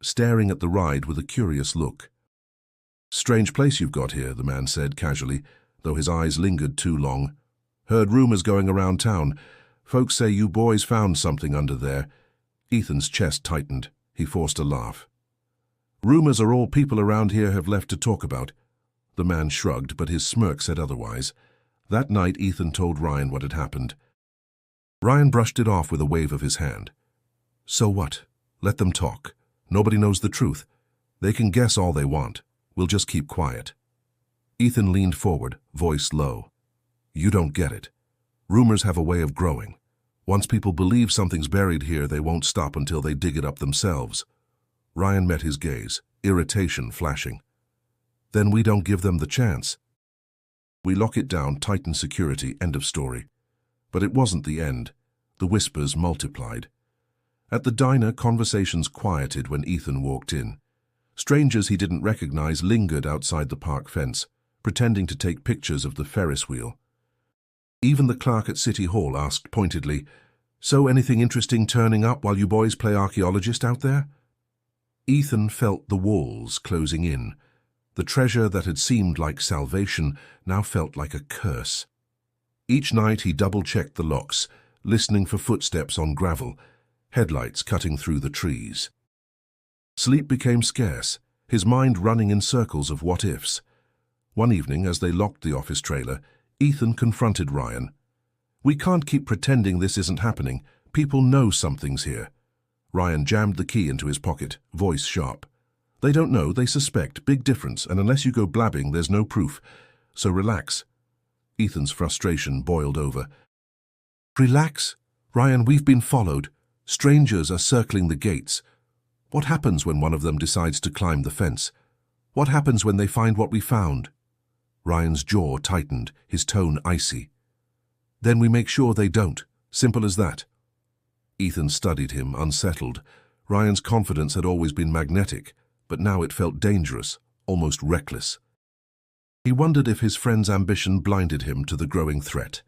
staring at the ride with a curious look. "Strange place you've got here," the man said casually, though his eyes lingered too long. "Heard rumors going around town. Folks say you boys found something under there." Ethan's chest tightened. He forced a laugh. "Rumors are all people around here have left to talk about." The man shrugged, but his smirk said otherwise. That night, Ethan told Ryan what had happened. Ryan brushed it off with a wave of his hand. "So what? Let them talk. Nobody knows the truth. They can guess all they want. We'll just keep quiet." Ethan leaned forward, voice low. "You don't get it. Rumors have a way of growing. Once people believe something's buried here, they won't stop until they dig it up themselves." Ryan met his gaze, irritation flashing. "Then we don't give them the chance. We lock it down, tighten security, end of story." But it wasn't the end. The whispers multiplied. At the diner, conversations quieted when Ethan walked in. Strangers he didn't recognize lingered outside the park fence, pretending to take pictures of the Ferris wheel. Even the clerk at City Hall asked pointedly, "So anything interesting turning up while you boys play archaeologist out there?" Ethan felt the walls closing in. The treasure that had seemed like salvation now felt like a curse. Each night he double-checked the locks, listening for footsteps on gravel, headlights cutting through the trees. Sleep became scarce, his mind running in circles of what-ifs. One evening, as they locked the office trailer, Ethan confronted Ryan. "We can't keep pretending this isn't happening. People know something's here." Ryan jammed the key into his pocket, voice sharp. "They don't know, they suspect. Big difference, and unless you go blabbing, there's no proof. So relax." Ethan's frustration boiled over. "Relax? Ryan, we've been followed. Strangers are circling the gates. What happens when one of them decides to climb the fence? What happens when they find what we found? Ryan's jaw tightened, his tone icy. Then we make sure they don't. Simple as that. Ethan studied him, unsettled. Ryan's confidence had always been magnetic, but now it felt dangerous, almost reckless. He wondered if his friend's ambition blinded him to the growing threat.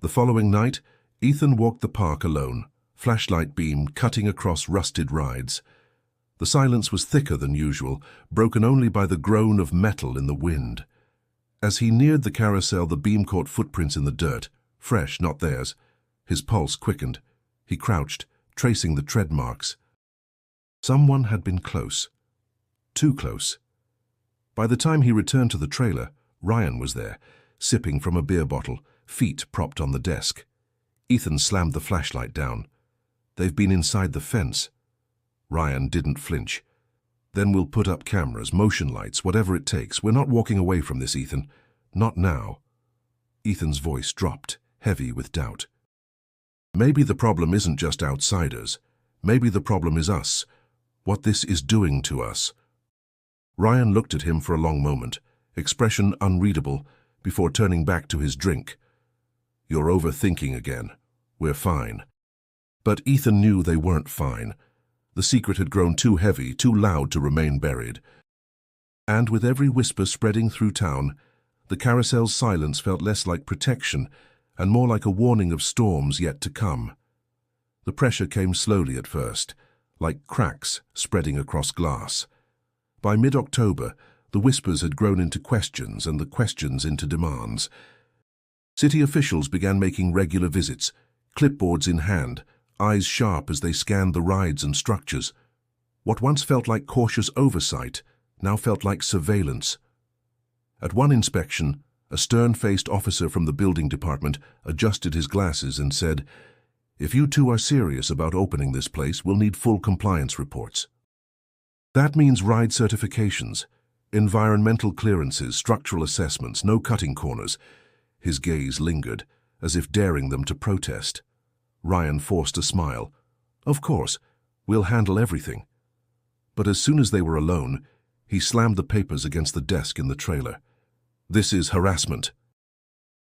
The following night, Ethan walked the park alone, flashlight beam cutting across rusted rides. The silence was thicker than usual, broken only by the groan of metal in the wind. As he neared the carousel, the beam caught footprints in the dirt, fresh, not theirs. His pulse quickened. He crouched, tracing the tread marks. Someone had been close. Too close. By the time he returned to the trailer, Ryan was there, sipping from a beer bottle, feet propped on the desk. Ethan slammed the flashlight down. They've been inside the fence. Ryan didn't flinch. Then we'll put up cameras, motion lights, whatever it takes. We're not walking away from this, Ethan. Not now. Ethan's voice dropped, heavy with doubt. Maybe the problem isn't just outsiders. Maybe the problem is us. What this is doing to us. Ryan looked at him for a long moment, expression unreadable, before turning back to his drink. You're overthinking again. We're fine. But Ethan knew they weren't fine. The secret had grown too heavy, too loud to remain buried. And with every whisper spreading through town, the carousel's silence felt less like protection and more like a warning of storms yet to come. The pressure came slowly at first, like cracks spreading across glass. By mid-October, the whispers had grown into questions and the questions into demands. City officials began making regular visits, clipboards in hand, eyes sharp as they scanned the rides and structures. What once felt like cautious oversight now felt like surveillance. At one inspection, a stern-faced officer from the building department adjusted his glasses and said, "If you two are serious about opening this place, we'll need full compliance reports." That means ride certifications, environmental clearances, structural assessments, no cutting corners. His gaze lingered, as if daring them to protest. Ryan forced a smile. Of course, we'll handle everything. But as soon as they were alone, he slammed the papers against the desk in the trailer. This is harassment.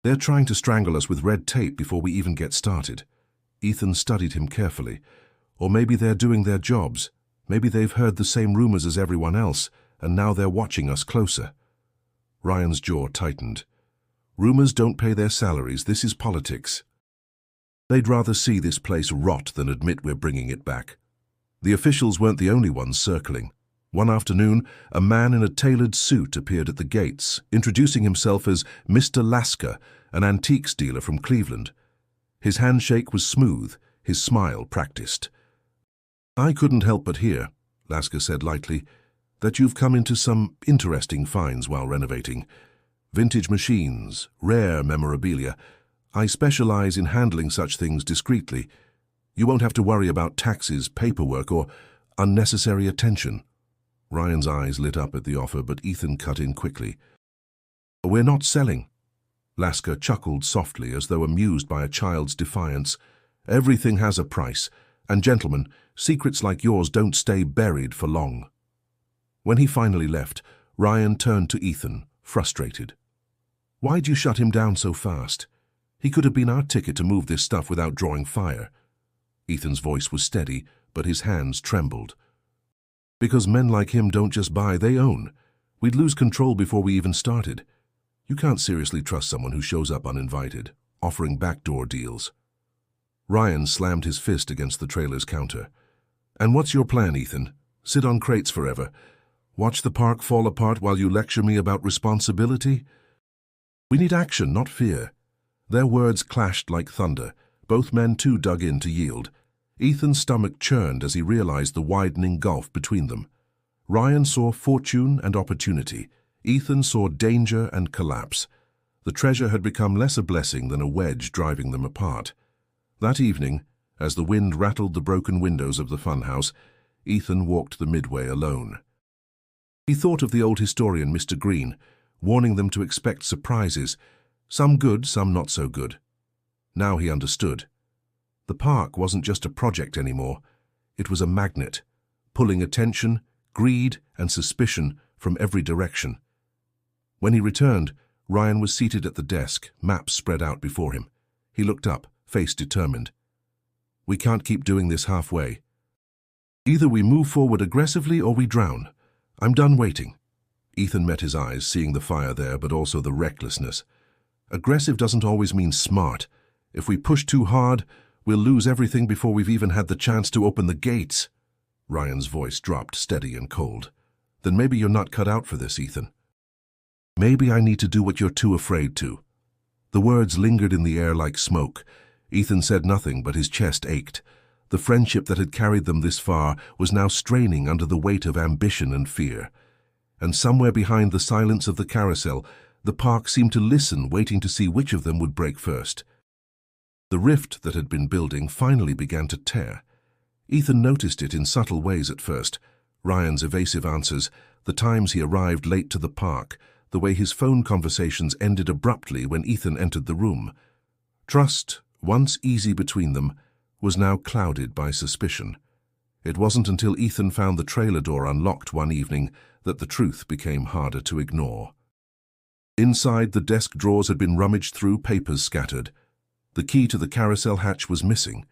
They're trying to strangle us with red tape before we even get started. Ethan studied him carefully. Or maybe they're doing their jobs. Maybe they've heard the same rumors as everyone else, and now they're watching us closer. Ryan's jaw tightened. Rumors don't pay their salaries. This is politics. They'd rather see this place rot than admit we're bringing it back. The officials weren't the only ones circling. One afternoon, a man in a tailored suit appeared at the gates, introducing himself as Mr. Lasker, an antiques dealer from Cleveland. His handshake was smooth, his smile practiced. "I couldn't help but hear," Lasker said lightly, "that you've come into some interesting finds while renovating. Vintage machines, rare memorabilia. I specialize in handling such things discreetly. You won't have to worry about taxes, paperwork, or unnecessary attention." Ryan's eyes lit up at the offer, but Ethan cut in quickly. "We're not selling." Lasker chuckled softly, as though amused by a child's defiance. "Everything has a price, and gentlemen, secrets like yours don't stay buried for long." When he finally left, Ryan turned to Ethan, frustrated. "Why'd you shut him down so fast? He could have been our ticket to move this stuff without drawing fire." Ethan's voice was steady, but his hands trembled. "Because men like him don't just buy, they own. We'd lose control before we even started. You can't seriously trust someone who shows up uninvited, offering backdoor deals." Ryan slammed his fist against the trailer's counter. "And what's your plan, Ethan? Sit on crates forever? Watch the park fall apart while you lecture me about responsibility? We need action, not fear." Their words clashed like thunder. Both men too dug in to yield. Ethan's stomach churned as he realized the widening gulf between them. Ryan saw fortune and opportunity. Ethan saw danger and collapse. The treasure had become less a blessing than a wedge driving them apart. That evening, as the wind rattled the broken windows of the funhouse, Ethan walked the midway alone. He thought of the old historian, Mr. Green, warning them to expect surprises, some good, some not so good. Now he understood. The park wasn't just a project anymore. It was a magnet, pulling attention, greed, and suspicion from every direction. When he returned, Ryan was seated at the desk, maps spread out before him. He looked up, face determined. "We can't keep doing this halfway. Either we move forward aggressively or we drown. I'm done waiting." Ethan met his eyes, seeing the fire there, but also the recklessness. "Aggressive doesn't always mean smart. If we push too hard, we'll lose everything before we've even had the chance to open the gates." Ryan's voice dropped, steady and cold. "Then maybe you're not cut out for this, Ethan. Maybe I need to do what you're too afraid to." The words lingered in the air like smoke. Ethan said nothing, but his chest ached. The friendship that had carried them this far was now straining under the weight of ambition and fear. And somewhere behind the silence of the carousel, the park seemed to listen, waiting to see which of them would break first. The rift that had been building finally began to tear. Ethan noticed it in subtle ways at first. Ryan's evasive answers, the times he arrived late to the park, the way his phone conversations ended abruptly when Ethan entered the room. Trust, once easy between them, was now clouded by suspicion. It wasn't until Ethan found the trailer door unlocked one evening that the truth became harder to ignore. Inside, the desk drawers had been rummaged through, papers scattered. The key to the carousel hatch was missing.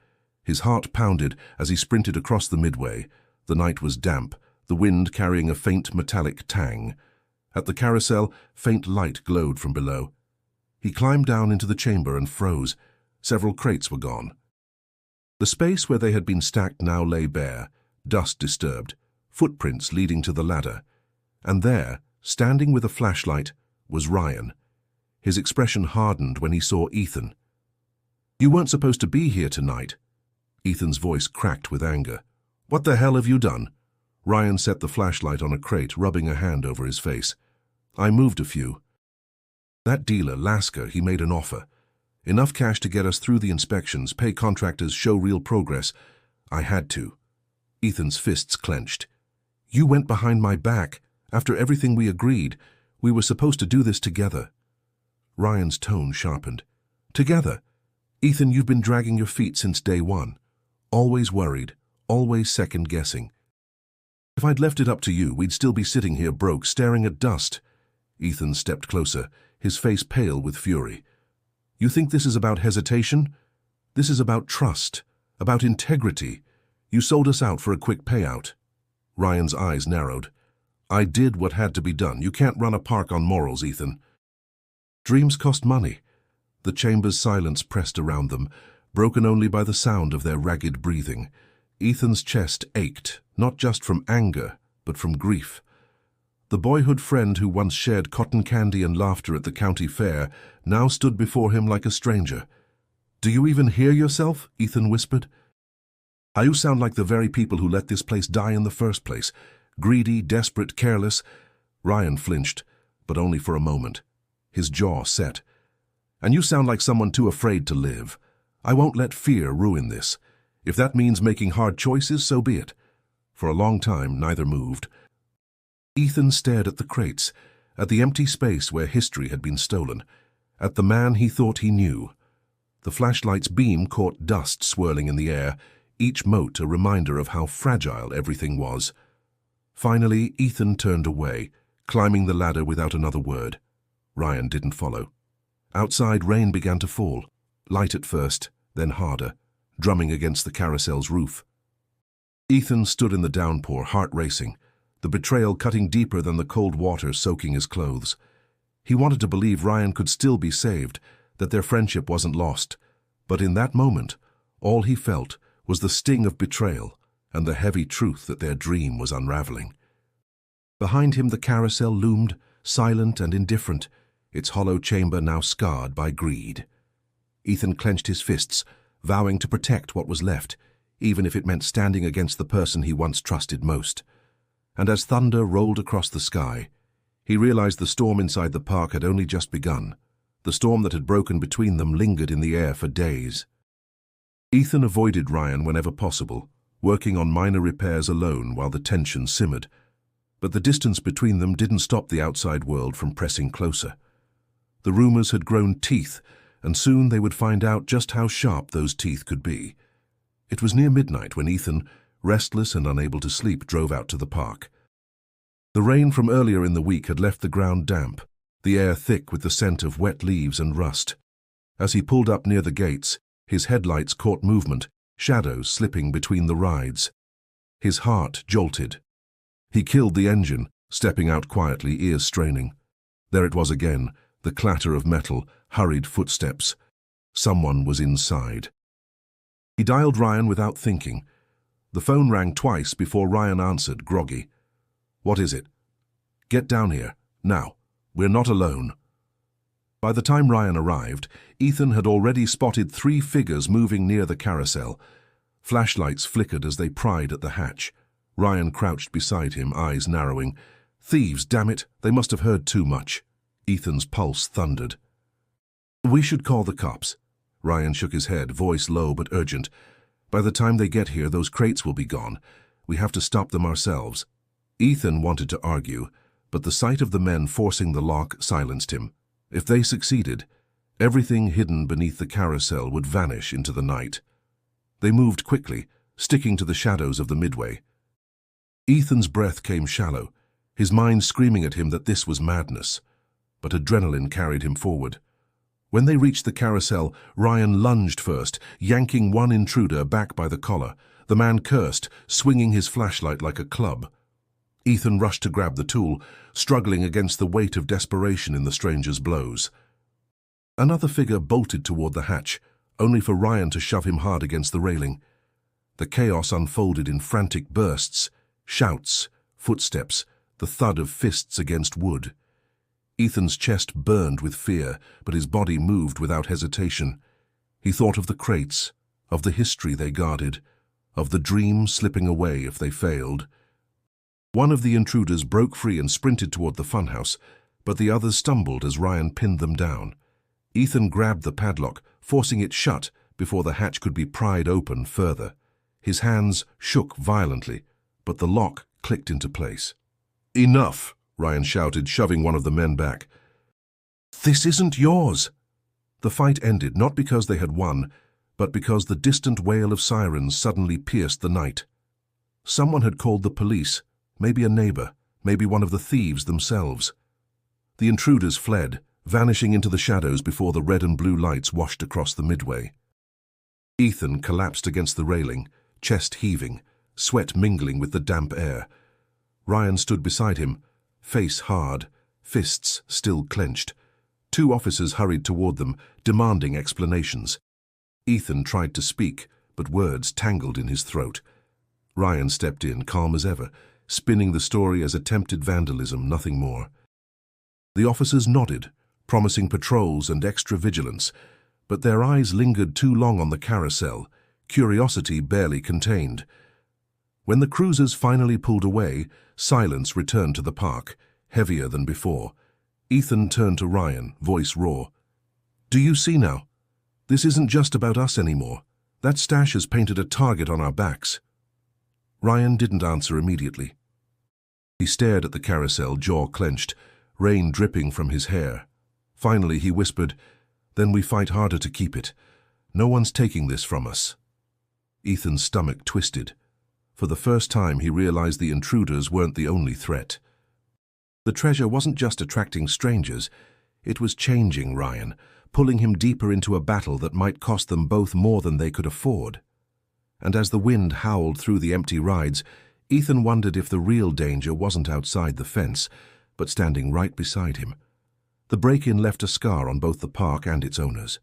His heart pounded as he sprinted across the midway. The night was damp, the wind carrying a faint metallic tang. At the carousel, faint light glowed from below. He climbed down into the chamber and froze. Several crates were gone. The space where they had been stacked now lay bare, dust disturbed, footprints leading to the ladder. And there, standing with a flashlight, was Ryan. His expression hardened when he saw Ethan. "You weren't supposed to be here tonight." Ethan's voice cracked with anger. "What the hell have you done?" Ryan set the flashlight on a crate, rubbing a hand over his face. "I moved a few. That dealer, Lasker, he made an offer. Enough cash to get us through the inspections, pay contractors, show real progress. I had to." Ethan's fists clenched. "You went behind my back. After everything we agreed, we were supposed to do this together." Ryan's tone sharpened. "Together? Ethan, you've been dragging your feet since day one. Always worried, always second-guessing. If I'd left it up to you, we'd still be sitting here broke, staring at dust." Ethan stepped closer, his face pale with fury. "You think this is about hesitation? This is about trust, about integrity. You sold us out for a quick payout." Ryan's eyes narrowed. "I did what had to be done. You can't run a park on morals, Ethan." "Dreams cost money." The chamber's silence pressed around them, broken only by the sound of their ragged breathing. Ethan's chest ached, not just from anger, but from grief. The boyhood friend who once shared cotton candy and laughter at the county fair now stood before him like a stranger. "Do you even hear yourself?" Ethan whispered. "You sound like the very people who let this place die in the first place. Greedy, desperate, careless." Ryan flinched, but only for a moment. His jaw set. "And you sound like someone too afraid to live. I won't let fear ruin this. If that means making hard choices, so be it." For a long time, neither moved. Ethan stared at the crates, at the empty space where history had been stolen, at the man he thought he knew. The flashlight's beam caught dust swirling in the air, each mote a reminder of how fragile everything was. Finally, Ethan turned away, climbing the ladder without another word. Ryan didn't follow. Outside, rain began to fall, light at first, then harder, drumming against the carousel's roof. Ethan stood in the downpour, heart racing, the betrayal cutting deeper than the cold water soaking his clothes. He wanted to believe Ryan could still be saved, that their friendship wasn't lost. But in that moment, all he felt was the sting of betrayal and the heavy truth that their dream was unraveling. Behind him the carousel loomed, silent and indifferent, its hollow chamber now scarred by greed. Ethan clenched his fists, vowing to protect what was left, even if it meant standing against the person he once trusted most. And as thunder rolled across the sky, he realized the storm inside the park had only just begun. The storm that had broken between them lingered in the air for days. Ethan avoided Ryan whenever possible, working on minor repairs alone while the tension simmered. But the distance between them didn't stop the outside world from pressing closer. The rumors had grown teeth, and soon they would find out just how sharp those teeth could be. It was near midnight when Ethan, restless and unable to sleep, drove out to the park. The rain from earlier in the week had left the ground damp, the air thick with the scent of wet leaves and rust. As he pulled up near the gates, his headlights caught movement, shadows slipping between the rides. His heart jolted. He killed the engine, stepping out quietly, ears straining. There it was again, the clatter of metal, hurried footsteps. Someone was inside. He dialed Ryan without thinking. The phone rang twice before Ryan answered, groggy. "What is it?" "Get down here, now. We're not alone." By the time Ryan arrived, Ethan had already spotted 3 figures moving near the carousel. Flashlights flickered as they pried at the hatch. Ryan crouched beside him, eyes narrowing. "Thieves, damn it! They must have heard too much." Ethan's pulse thundered. "We should call the cops." Ryan shook his head, voice low but urgent. "By the time they get here, those crates will be gone. We have to stop them ourselves." Ethan wanted to argue, but the sight of the men forcing the lock silenced him. If they succeeded, everything hidden beneath the carousel would vanish into the night. They moved quickly, sticking to the shadows of the midway. Ethan's breath came shallow, his mind screaming at him that this was madness. But adrenaline carried him forward. When they reached the carousel, Ryan lunged first, yanking one intruder back by the collar. The man cursed, swinging his flashlight like a club. Ethan rushed to grab the tool, struggling against the weight of desperation in the stranger's blows. Another figure bolted toward the hatch, only for Ryan to shove him hard against the railing. The chaos unfolded in frantic bursts, shouts, footsteps, the thud of fists against wood. Ethan's chest burned with fear, but his body moved without hesitation. He thought of the crates, of the history they guarded, of the dream slipping away if they failed. One of the intruders broke free and sprinted toward the funhouse, but the others stumbled as Ryan pinned them down. Ethan grabbed the padlock, forcing it shut before the hatch could be pried open further. His hands shook violently, but the lock clicked into place. "Enough!" Ryan shouted, shoving one of the men back. "This isn't yours!" The fight ended not because they had won, but because the distant wail of sirens suddenly pierced the night. Someone had called the police, maybe a neighbor, maybe one of the thieves themselves. The intruders fled, vanishing into the shadows before the red and blue lights washed across the midway. Ethan collapsed against the railing, chest heaving, sweat mingling with the damp air. Ryan stood beside him, face hard, fists still clenched. 2 officers hurried toward them, demanding explanations. Ethan tried to speak, but words tangled in his throat. Ryan stepped in, calm as ever, spinning the story as attempted vandalism, nothing more. The officers nodded, promising patrols and extra vigilance, but their eyes lingered too long on the carousel, curiosity barely contained. When the cruisers finally pulled away, silence returned to the park, heavier than before. Ethan turned to Ryan, voice raw. "Do you see now? This isn't just about us anymore. That stash has painted a target on our backs." Ryan didn't answer immediately. He stared at the carousel, jaw clenched, rain dripping from his hair. Finally, he whispered, "Then we fight harder to keep it. No one's taking this from us." Ethan's stomach twisted. For the first time, he realized the intruders weren't the only threat. The treasure wasn't just attracting strangers, it was changing Ryan, pulling him deeper into a battle that might cost them both more than they could afford. And as the wind howled through the empty rides, Ethan wondered if the real danger wasn't outside the fence, but standing right beside him. The break-in left a scar on both the park and its owners.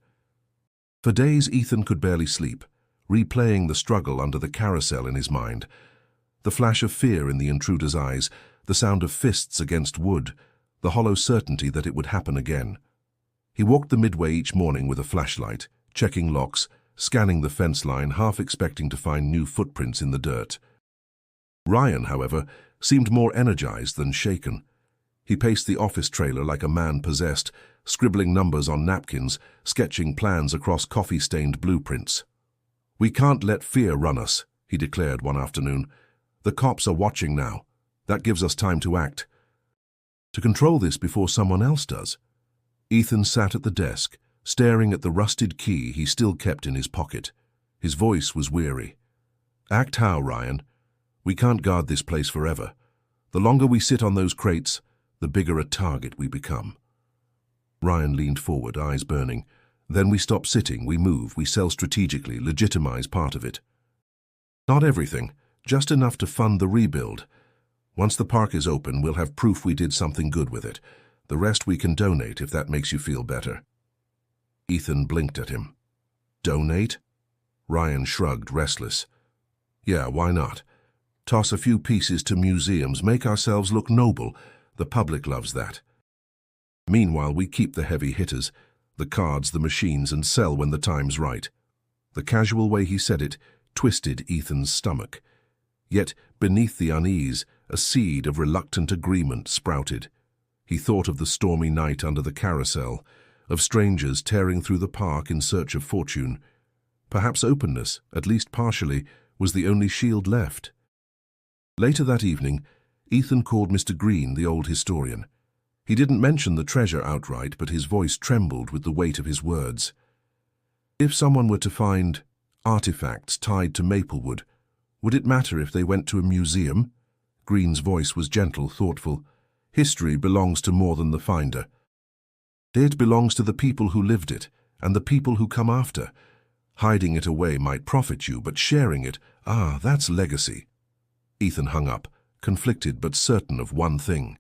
For days, Ethan could barely sleep, replaying the struggle under the carousel in his mind. The flash of fear in the intruder's eyes, the sound of fists against wood, the hollow certainty that it would happen again. He walked the midway each morning with a flashlight, checking locks, scanning the fence line, half expecting to find new footprints in the dirt. Ryan, however, seemed more energized than shaken. He paced the office trailer like a man possessed, scribbling numbers on napkins, sketching plans across coffee-stained blueprints. "We can't let fear run us," he declared one afternoon. "The cops are watching now. That gives us time to act. To control this before someone else does." Ethan sat at the desk, staring at the rusted key he still kept in his pocket. His voice was weary. "Act how, Ryan? We can't guard this place forever. The longer we sit on those crates, the bigger a target we become." Ryan leaned forward, eyes burning. "Then we stop sitting, we move, we sell strategically, legitimize part of it. Not everything, just enough to fund the rebuild. Once the park is open, we'll have proof we did something good with it. The rest we can donate if that makes you feel better." Ethan blinked at him. "Donate?" Ryan shrugged, restless. "Yeah, why not? Toss a few pieces to museums, make ourselves look noble. The public loves that. Meanwhile, we keep the heavy hitters, the cards, the machines, and sell when the time's right." The casual way he said it twisted Ethan's stomach. Yet, beneath the unease, a seed of reluctant agreement sprouted. He thought of the stormy night under the Carousel, of strangers tearing through the park in search of fortune. Perhaps openness, at least partially, was the only shield left. Later that evening, Ethan called Mr. Green, the old historian. He didn't mention the treasure outright, but his voice trembled with the weight of his words. If someone were to find artifacts tied to Maplewood, would it matter if they went to a museum? Green's voice was gentle, thoughtful. History belongs to more than the finder. It belongs to the people who lived it, and the people who come after. Hiding it away might profit you, but sharing it, that's legacy. Ethan hung up, conflicted but certain of one thing.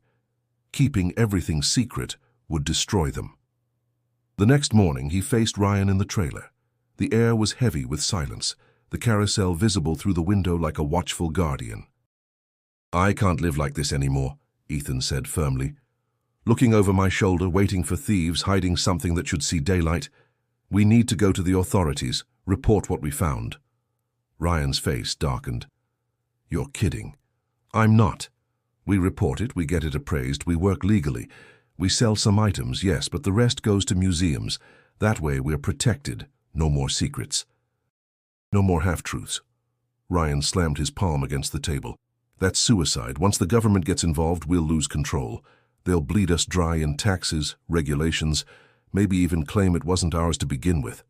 Keeping everything secret would destroy them. The next morning he faced Ryan in the trailer. The air was heavy with silence, the carousel visible through the window like a watchful guardian. "I can't live like this anymore," Ethan said firmly. "Looking over my shoulder, waiting for thieves, hiding something that should see daylight. We need to go to the authorities, report what we found." Ryan's face darkened. "You're kidding." "I'm not. We report it, we get it appraised, we work legally. We sell some items, yes, but the rest goes to museums. That way we're protected. No more secrets. No more half-truths." Ryan slammed his palm against the table. "That's suicide. Once the government gets involved, we'll lose control. They'll bleed us dry in taxes, regulations, maybe even claim it wasn't ours to begin with."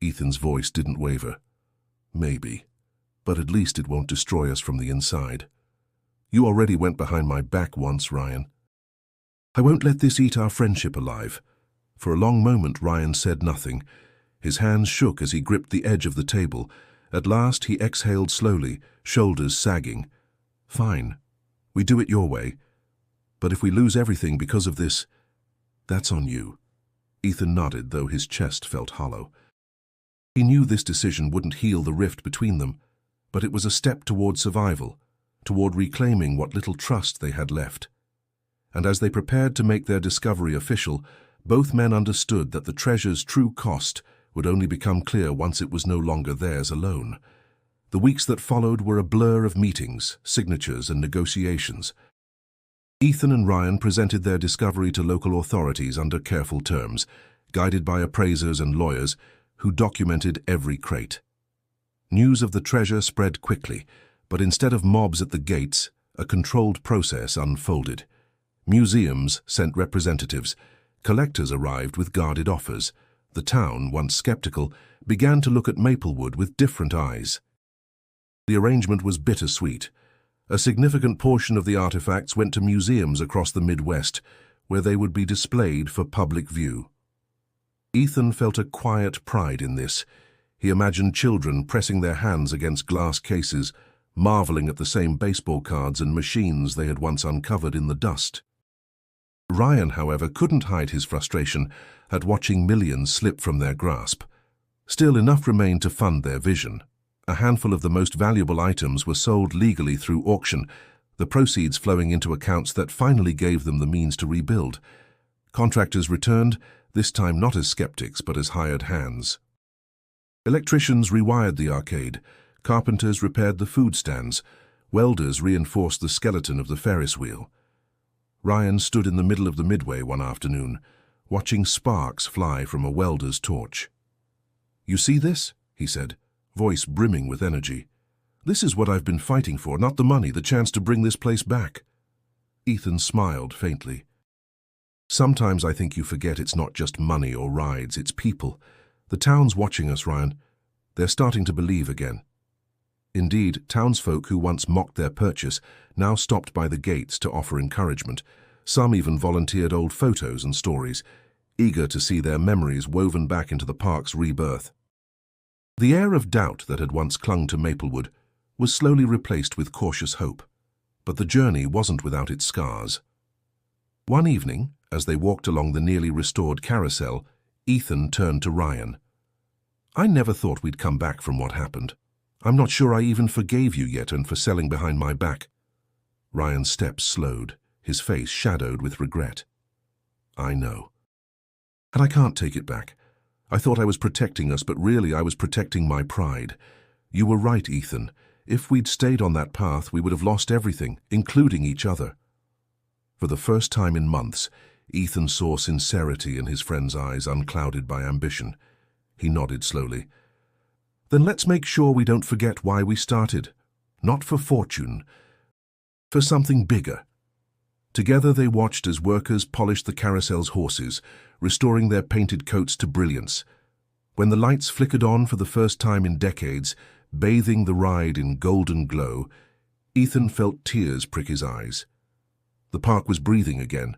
Ethan's voice didn't waver. "Maybe. But at least it won't destroy us from the inside. You already went behind my back once, Ryan. I won't let this eat our friendship alive." For a long moment, Ryan said nothing. His hands shook as he gripped the edge of the table. At last, he exhaled slowly, shoulders sagging. "Fine. We do it your way. But if we lose everything because of this, that's on you." Ethan nodded, though his chest felt hollow. He knew this decision wouldn't heal the rift between them, but it was a step toward survival, toward reclaiming what little trust they had left. And as they prepared to make their discovery official, both men understood that the treasure's true cost would only become clear once it was no longer theirs alone. The weeks that followed were a blur of meetings, signatures, and negotiations. Ethan and Ryan presented their discovery to local authorities under careful terms, guided by appraisers and lawyers who documented every crate. News of the treasure spread quickly, but instead of mobs at the gates, a controlled process unfolded. Museums sent representatives. Collectors arrived with guarded offers. The town, once skeptical, began to look at Maplewood with different eyes. The arrangement was bittersweet. A significant portion of the artifacts went to museums across the Midwest, where they would be displayed for public view. Ethan felt a quiet pride in this. He imagined children pressing their hands against glass cases, marveling at the same baseball cards and machines they had once uncovered in the dust. Ryan, however, couldn't hide his frustration at watching millions slip from their grasp. Still, enough remained to fund their vision. A handful of the most valuable items were sold legally through auction, the proceeds flowing into accounts that finally gave them the means to rebuild. Contractors returned, this time not as skeptics but as hired hands. Electricians rewired the arcade, carpenters repaired the food stands, welders reinforced the skeleton of the Ferris wheel. Ryan stood in the middle of the midway one afternoon, watching sparks fly from a welder's torch. "You see this?" he said, voice brimming with energy. "This is what I've been fighting for, not the money, the chance to bring this place back." Ethan smiled faintly. "Sometimes I think you forget it's not just money or rides, it's people. The town's watching us, Ryan. They're starting to believe again. Indeed, townsfolk who once mocked their purchase now stopped by the gates to offer encouragement. Some even volunteered old photos and stories, eager to see their memories woven back into the park's rebirth. The air of doubt that had once clung to Maplewood was slowly replaced with cautious hope, but the journey wasn't without its scars. One evening, as they walked along the nearly restored Carousel, Ethan turned to Ryan. "I never thought we'd come back from what happened. I'm not sure I even forgave you yet and for selling behind my back." Ryan's steps slowed, his face shadowed with regret. "I know. And I can't take it back. I thought I was protecting us, but really I was protecting my pride. You were right, Ethan. If we'd stayed on that path, we would have lost everything, including each other." For the first time in months, Ethan saw sincerity in his friend's eyes, unclouded by ambition. He nodded slowly. "Then let's make sure we don't forget why we started. Not for fortune, for something bigger." Together they watched as workers polished the Carousel's horses, restoring their painted coats to brilliance. When the lights flickered on for the first time in decades, bathing the ride in golden glow, Ethan felt tears prick his eyes. The park was breathing again.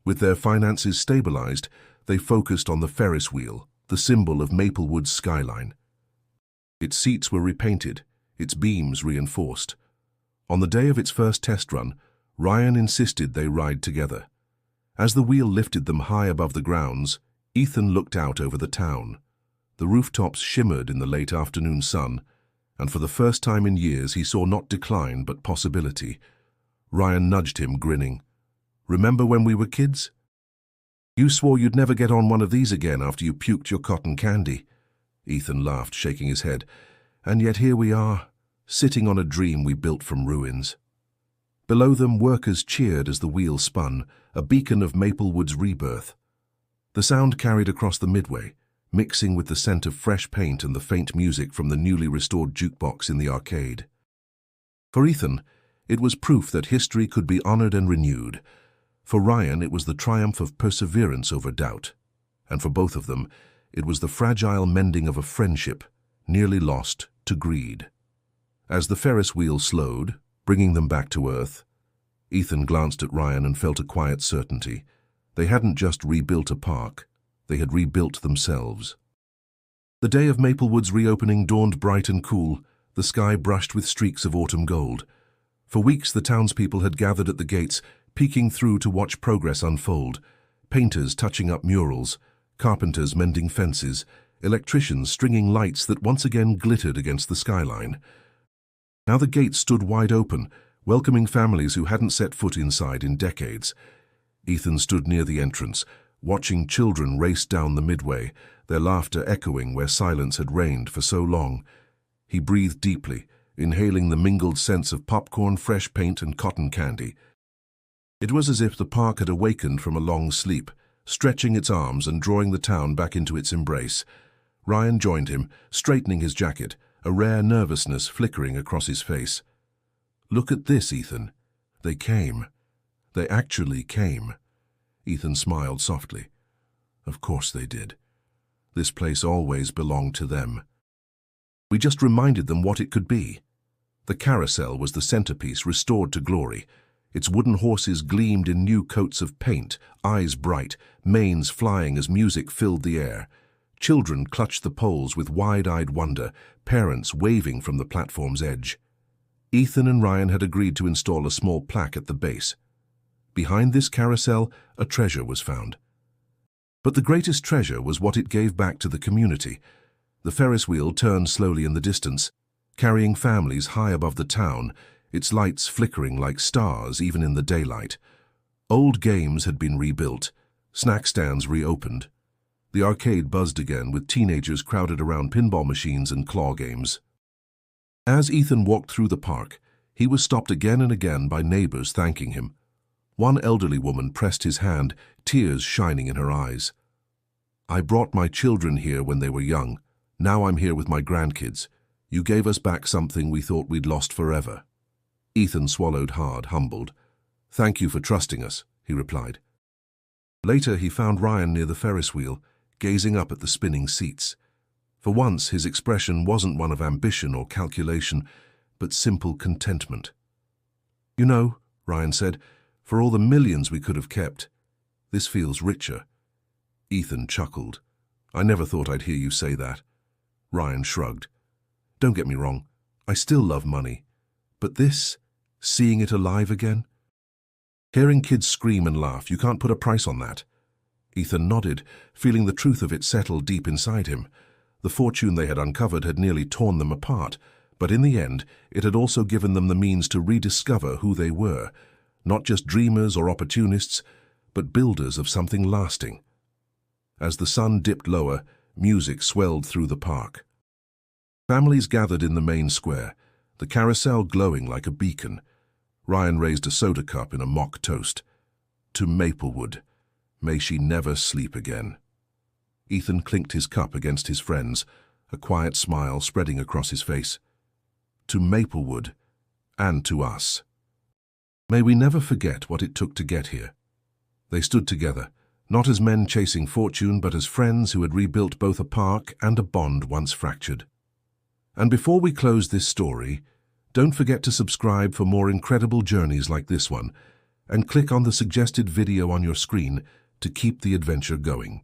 With their finances stabilized, they focused on the Ferris wheel, the symbol of Maplewood's skyline. Its seats were repainted, its beams reinforced. On the day of its first test run, Ryan insisted they ride together. As the wheel lifted them high above the grounds, Ethan looked out over the town. The rooftops shimmered in the late afternoon sun, and for the first time in years he saw not decline but possibility. Ryan nudged him, grinning. "Remember when we were kids? You swore you'd never get on one of these again after you puked your cotton candy." Ethan laughed, shaking his head. "And yet here we are, sitting on a dream we built from ruins." Below them, workers cheered as the wheel spun, a beacon of Maplewood's rebirth. The sound carried across the midway, mixing with the scent of fresh paint and the faint music from the newly restored jukebox in the arcade. For Ethan, it was proof that history could be honored and renewed. For Ryan, it was the triumph of perseverance over doubt. And for both of them, it was the fragile mending of a friendship, nearly lost to greed. As the Ferris wheel slowed, bringing them back to earth, Ethan glanced at Ryan and felt a quiet certainty. They hadn't just rebuilt a park, they had rebuilt themselves. The day of Maplewood's reopening dawned bright and cool, the sky brushed with streaks of autumn gold. For weeks the townspeople had gathered at the gates, peeking through to watch progress unfold. Painters touching up murals, carpenters mending fences, electricians stringing lights that once again glittered against the skyline. Now the gates stood wide open, welcoming families who hadn't set foot inside in decades. Ethan stood near the entrance, watching children race down the midway, their laughter echoing where silence had reigned for so long. He breathed deeply, inhaling the mingled scents of popcorn, fresh paint, and cotton candy. It was as if the park had awakened from a long sleep, stretching its arms and drawing the town back into its embrace. Ryan joined him, straightening his jacket, a rare nervousness flickering across his face. "Look at this, Ethan. They came. They actually came." Ethan smiled softly. "Of course they did. This place always belonged to them. We just reminded them what it could be." The Carousel was the centerpiece, restored to glory. Its wooden horses gleamed in new coats of paint, eyes bright, manes flying as music filled the air. Children clutched the poles with wide-eyed wonder, parents waving from the platform's edge. Ethan and Ryan had agreed to install a small plaque at the base. Behind this carousel, a treasure was found. But the greatest treasure was what it gave back to the community. The Ferris wheel turned slowly in the distance, carrying families high above the town, its lights flickering like stars even in the daylight. Old games had been rebuilt, snack stands reopened. The arcade buzzed again, with teenagers crowded around pinball machines and claw games. As Ethan walked through the park, he was stopped again and again by neighbors thanking him. One elderly woman pressed his hand, tears shining in her eyes. "I brought my children here when they were young. Now I'm here with my grandkids. You gave us back something we thought we'd lost forever." Ethan swallowed hard, humbled. "Thank you for trusting us," he replied. Later he found Ryan near the Ferris wheel, gazing up at the spinning seats. For once, his expression wasn't one of ambition or calculation, but simple contentment. "You know," Ryan said, "for all the millions we could have kept, this feels richer." Ethan chuckled. "I never thought I'd hear you say that." Ryan shrugged. "Don't get me wrong, I still love money. But this, seeing it alive again? Hearing kids scream and laugh, you can't put a price on that." Ethan nodded, feeling the truth of it settle deep inside him. The fortune they had uncovered had nearly torn them apart, but in the end, it had also given them the means to rediscover who they were, not just dreamers or opportunists, but builders of something lasting. As the sun dipped lower, music swelled through the park. Families gathered in the main square, the carousel glowing like a beacon. Ryan raised a soda cup in a mock toast. "To Maplewood. May she never sleep again." Ethan clinked his cup against his friend's, a quiet smile spreading across his face. "To Maplewood, and to us. May we never forget what it took to get here." They stood together, not as men chasing fortune, but as friends who had rebuilt both a park and a bond once fractured. And before we close this story, don't forget to subscribe for more incredible journeys like this one, and click on the suggested video on your screen to keep the adventure going.